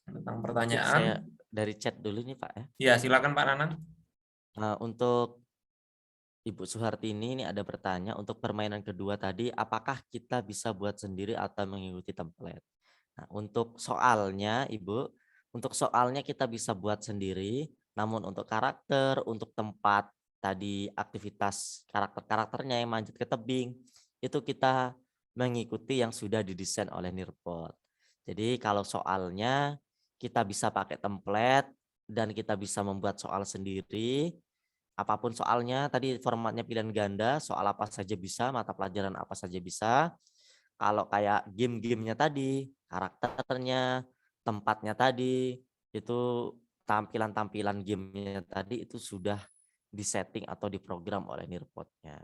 Tentang pertanyaan. Saya dari chat dulu nih Pak ya. Ya, silakan Pak Nanang. Untuk Ibu Suhartini ini ada bertanya, untuk permainan kedua tadi, apakah kita bisa buat sendiri atau mengikuti template? Nah, untuk soalnya Ibu, untuk soalnya kita bisa buat sendiri, namun untuk karakter, untuk tempat tadi aktivitas karakter-karakternya yang manjat ke tebing, itu kita mengikuti yang sudah didesain oleh nirpot. Jadi kalau soalnya kita bisa pakai template dan kita bisa membuat soal sendiri. Apapun soalnya, tadi formatnya pilihan ganda, soal apa saja bisa, mata pelajaran apa saja bisa. Kalau kayak game-gamenya tadi, karakternya, tempatnya tadi, itu tampilan-tampilan gamenya tadi itu sudah disetting atau diprogram oleh nirpotnya.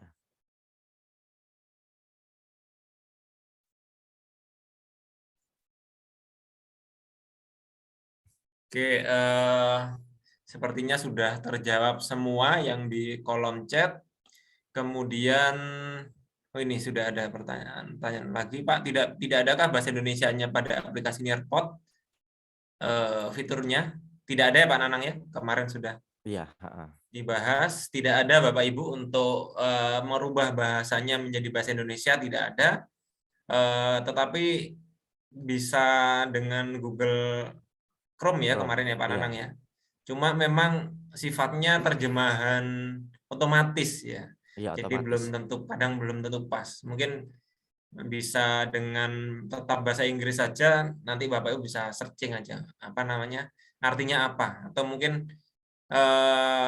Oke, sepertinya sudah terjawab semua yang di kolom chat. Kemudian, oh ini sudah ada pertanyaan lagi, Pak. Tidak adakah bahasa Indonesianya pada aplikasi Nirpot fiturnya? Tidak ada ya Pak Nanang ya? Kemarin sudah Iya. dibahas. Tidak ada Bapak Ibu untuk merubah bahasanya menjadi bahasa Indonesia, tidak ada. Tetapi bisa dengan Google Chrome ya kemarin ya Pak Nanang ya. Cuma memang sifatnya terjemahan otomatis ya. Iya, Jadi otomatis. kadang belum tentu pas. Mungkin bisa dengan tetap bahasa Inggris saja, nanti Bapak Ibu bisa searching aja apa namanya, artinya apa, atau mungkin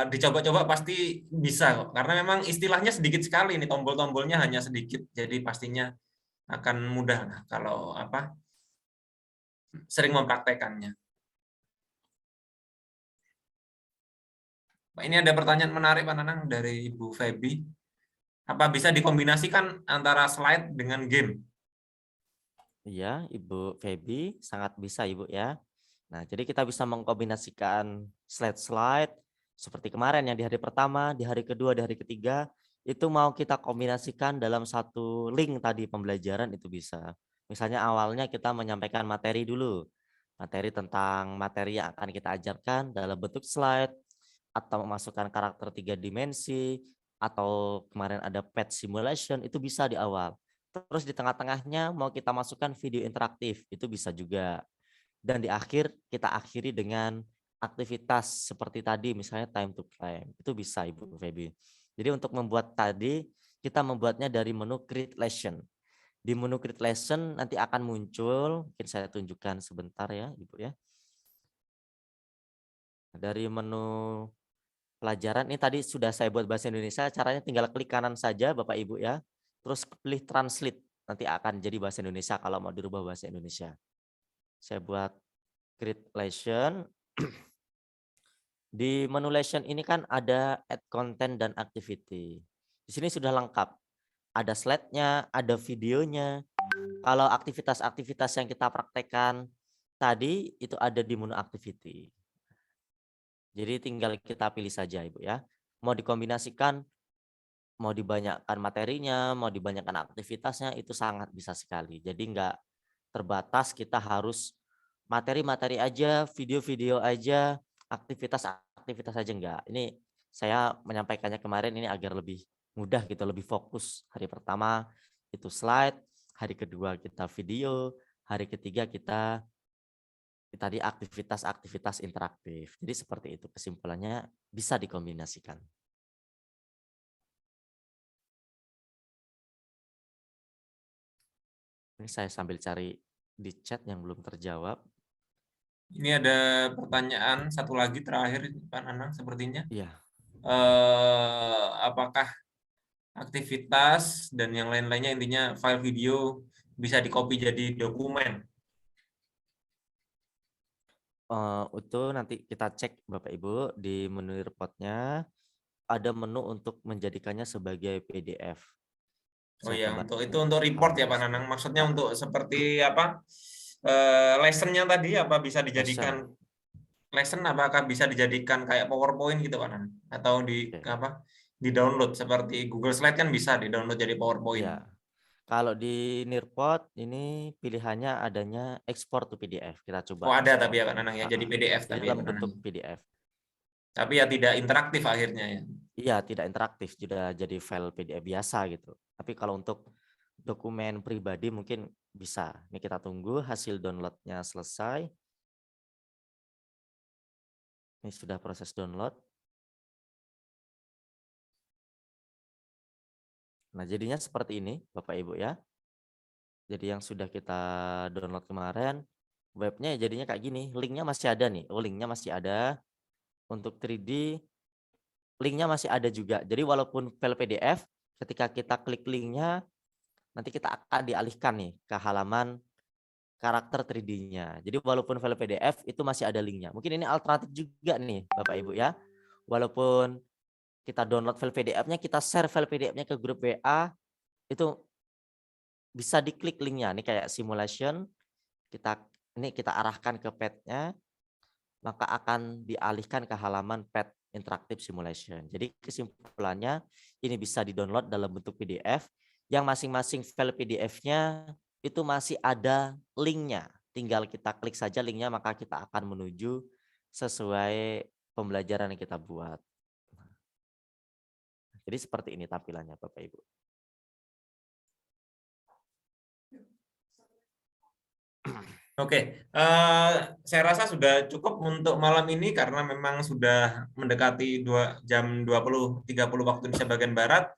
dicoba-coba pasti bisa kok, karena memang istilahnya sedikit sekali nih, tombol-tombolnya hanya sedikit, jadi pastinya akan mudah lah kalau apa sering mempraktekannya. Pak, ini ada pertanyaan menarik Pak Nanang dari Ibu Feby. Apa bisa dikombinasikan antara slide dengan game? Iya, Ibu Feby, sangat bisa Ibu ya. Nah, jadi kita bisa mengkombinasikan slide-slide seperti kemarin yang di hari pertama, di hari kedua, di hari ketiga, itu mau kita kombinasikan dalam satu link tadi pembelajaran itu bisa. Misalnya awalnya kita menyampaikan materi dulu, materi tentang materi yang akan kita ajarkan dalam bentuk slide, atau memasukkan karakter 3 dimensi, atau kemarin ada pet simulation, itu bisa di awal. Terus di tengah-tengahnya mau kita masukkan video interaktif, itu bisa juga. Dan di akhir kita akhiri dengan aktivitas seperti tadi, misalnya time to climb. Itu bisa Ibu Feby. Jadi untuk membuat tadi, kita membuatnya dari menu create lesson. Di menu create lesson nanti akan muncul, mungkin saya tunjukkan sebentar ya Ibu ya. Dari menu pelajaran ini tadi sudah saya buat bahasa Indonesia, caranya tinggal klik kanan saja Bapak Ibu ya. Terus pilih translate, nanti akan jadi bahasa Indonesia kalau mau dirubah bahasa Indonesia. Saya buat create lesson. Di menu lesson ini kan ada add content dan activity. Di sini sudah lengkap. Ada slide-nya, ada videonya. Kalau aktivitas-aktivitas yang kita praktekkan tadi itu ada di menu activity. Jadi tinggal kita pilih saja Ibu ya. Mau dikombinasikan, mau dibanyakkan materinya, mau dibanyakkan aktivitasnya, itu sangat bisa sekali. Jadi enggak terbatas kita harus materi-materi aja, video-video aja, aktivitas-aktivitas aja enggak. Ini saya menyampaikannya kemarin ini agar lebih mudah gitu, lebih fokus. Hari pertama itu slide, hari kedua kita video, hari ketiga kita tadi aktivitas-aktivitas interaktif. Jadi seperti itu kesimpulannya, bisa dikombinasikan. Ini saya sambil cari di chat yang belum terjawab. Ini ada pertanyaan satu lagi terakhir Pak Nanang sepertinya. Iya. Apakah aktivitas dan yang lain-lainnya, intinya file video bisa di-copy jadi dokumen? Itu nanti kita cek Bapak Ibu di menu report-nya ada menu untuk menjadikannya sebagai PDF. Oh Saya ya, kembali untuk report ya Pak Nanang. Maksudnya untuk seperti apa? Lesson-nya tadi apa bisa dijadikan lesson, apakah bisa dijadikan kayak PowerPoint gitu Pak Nanang? Atau di download seperti Google Slide kan bisa di download jadi PowerPoint. Ya. Kalau di Nearpod ini pilihannya adanya export to PDF. Kita coba. Oh ada tapi ya Pak Nanang ya, jadi PDF Jadi tapi dalam ya, Pak bentuk Nanang. PDF. Tapi ya tidak interaktif akhirnya ya. Iya, tidak interaktif, sudah jadi file PDF biasa gitu. Tapi kalau untuk dokumen pribadi mungkin bisa. Ini kita tunggu hasil downloadnya selesai. Ini sudah proses download. Nah, jadinya seperti ini Bapak Ibu ya. Jadi yang sudah kita download kemarin, webnya jadinya kayak gini. Linknya masih ada nih. Oh, linknya masih ada. Untuk 3D, linknya masih ada juga. Jadi walaupun file PDF, ketika kita klik linknya, nanti kita akan dialihkan nih ke halaman karakter 3D-nya. Jadi walaupun file PDF itu masih ada linknya. Mungkin ini alternatif juga nih Bapak Ibu ya. Walaupun kita download file PDF-nya, kita share file PDF-nya ke grup WA, itu bisa diklik linknya. Ini kayak simulation, kita arahkan ke pad-nya, maka akan dialihkan ke halaman pad interaktif simulation. Jadi kesimpulannya ini bisa di-download dalam bentuk PDF, yang masing-masing file PDF-nya itu masih ada linknya. Tinggal kita klik saja linknya, maka kita akan menuju sesuai pembelajaran yang kita buat. Jadi seperti ini tampilannya Bapak Ibu. Oke, saya rasa sudah cukup untuk malam ini karena memang sudah mendekati jam 20.30 waktu Indonesia bagian Barat.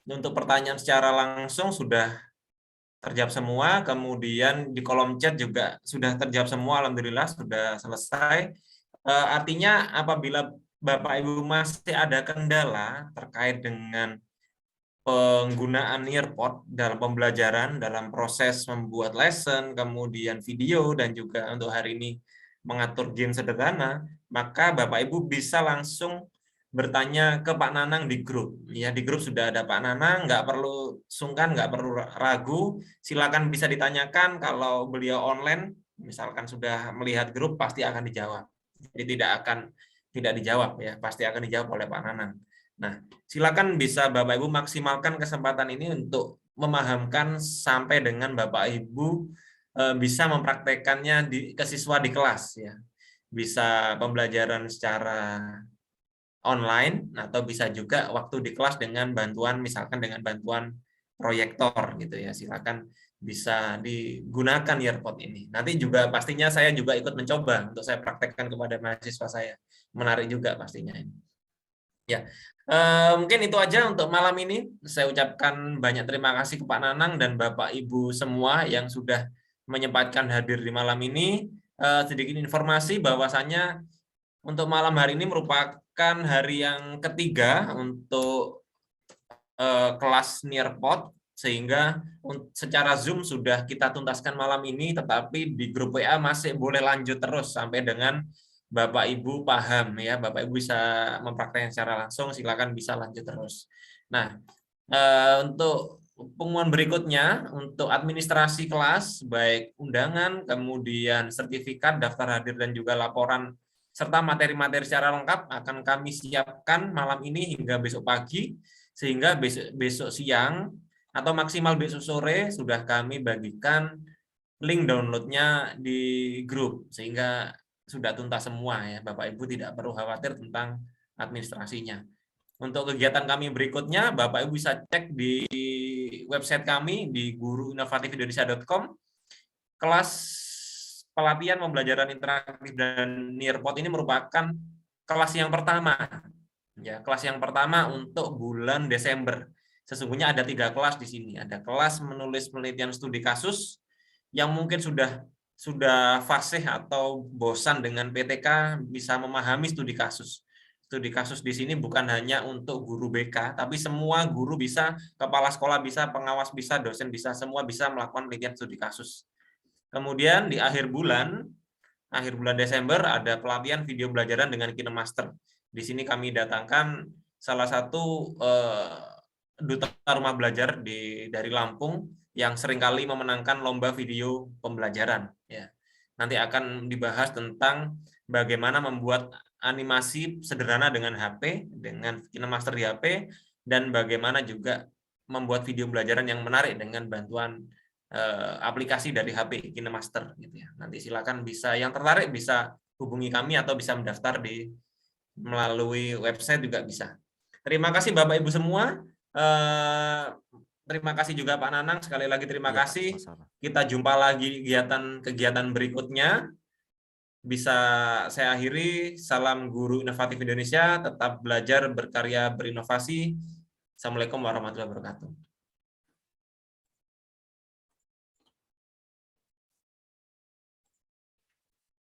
Untuk pertanyaan secara langsung sudah terjawab semua, kemudian di kolom chat juga sudah terjawab semua, alhamdulillah sudah selesai. Artinya apabila Bapak Ibu masih ada kendala terkait dengan penggunaan earpod dalam pembelajaran, dalam proses membuat lesson, kemudian video, dan juga untuk hari ini mengatur game sederhana, maka Bapak Ibu bisa langsung bertanya ke Pak Nanang di grup. Ya, di grup sudah ada Pak Nanang, nggak perlu sungkan, nggak perlu ragu. Silakan bisa ditanyakan kalau beliau online, misalkan sudah melihat grup, pasti akan dijawab. Jadi tidak dijawab ya, pasti akan dijawab oleh Pak Nanang. Nah, silakan bisa Bapak Ibu maksimalkan kesempatan ini untuk memahamkan sampai dengan Bapak Ibu bisa mempraktekannya ke siswa di kelas ya. Bisa pembelajaran secara online atau bisa juga waktu di kelas dengan bantuan, misalkan dengan bantuan proyektor gitu ya. Silakan bisa digunakan earpod ini. Nanti juga pastinya saya juga ikut mencoba untuk saya praktekkan kepada mahasiswa saya. Menarik juga pastinya ini. Ya, mungkin itu aja untuk malam ini. Saya ucapkan banyak terima kasih ke Pak Nanang dan Bapak Ibu semua yang sudah menyempatkan hadir di malam ini. Sedikit informasi bahwasannya untuk malam hari ini merupakan hari yang ketiga untuk kelas nearpod, sehingga secara Zoom sudah kita tuntaskan malam ini, tetapi di grup WA masih boleh lanjut terus sampai dengan Bapak Ibu paham ya, Bapak Ibu bisa mempraktekkan secara langsung, silakan bisa lanjut terus. Nah, untuk pengumuman berikutnya, untuk administrasi kelas, baik undangan, kemudian sertifikat, daftar hadir, dan juga laporan, serta materi-materi secara lengkap akan kami siapkan malam ini hingga besok pagi, sehingga besok siang atau maksimal besok sore sudah kami bagikan link downloadnya di grup, sehingga sudah tuntas semua ya, Bapak Ibu tidak perlu khawatir tentang administrasinya. Untuk kegiatan kami berikutnya, Bapak Ibu bisa cek di website kami di guruinovatifindonesia.com. Kelas pelatihan pembelajaran interaktif dan nearpod ini merupakan kelas yang pertama. Ya, kelas yang pertama untuk bulan Desember. Sesungguhnya ada 3 kelas di sini. Ada kelas menulis penelitian studi kasus yang mungkin sudah fasih atau bosan dengan PTK, bisa memahami studi kasus. Studi kasus di sini bukan hanya untuk guru BK, tapi semua guru bisa, kepala sekolah bisa, pengawas bisa, dosen bisa, semua bisa melakukan penelitian studi kasus. Kemudian di akhir bulan Desember ada pelatihan video belajaran dengan KineMaster. Di sini kami datangkan salah satu duta rumah belajar dari Lampung yang seringkali memenangkan lomba video pembelajaran. Ya, nanti akan dibahas tentang bagaimana membuat animasi sederhana dengan HP, dengan KineMaster di HP, dan bagaimana juga membuat video pembelajaran yang menarik dengan bantuan aplikasi dari HP KineMaster gitu ya. Nanti silakan bisa, yang tertarik bisa hubungi kami atau bisa mendaftar melalui website juga bisa. Terima kasih Bapak Ibu semua. Terima kasih juga Pak Nanang, sekali lagi terima kasih. Sama-sama. Kita jumpa lagi kegiatan berikutnya. Bisa saya akhiri, salam Guru Inovatif Indonesia, tetap belajar, berkarya, berinovasi. Assalamualaikum warahmatullahi wabarakatuh.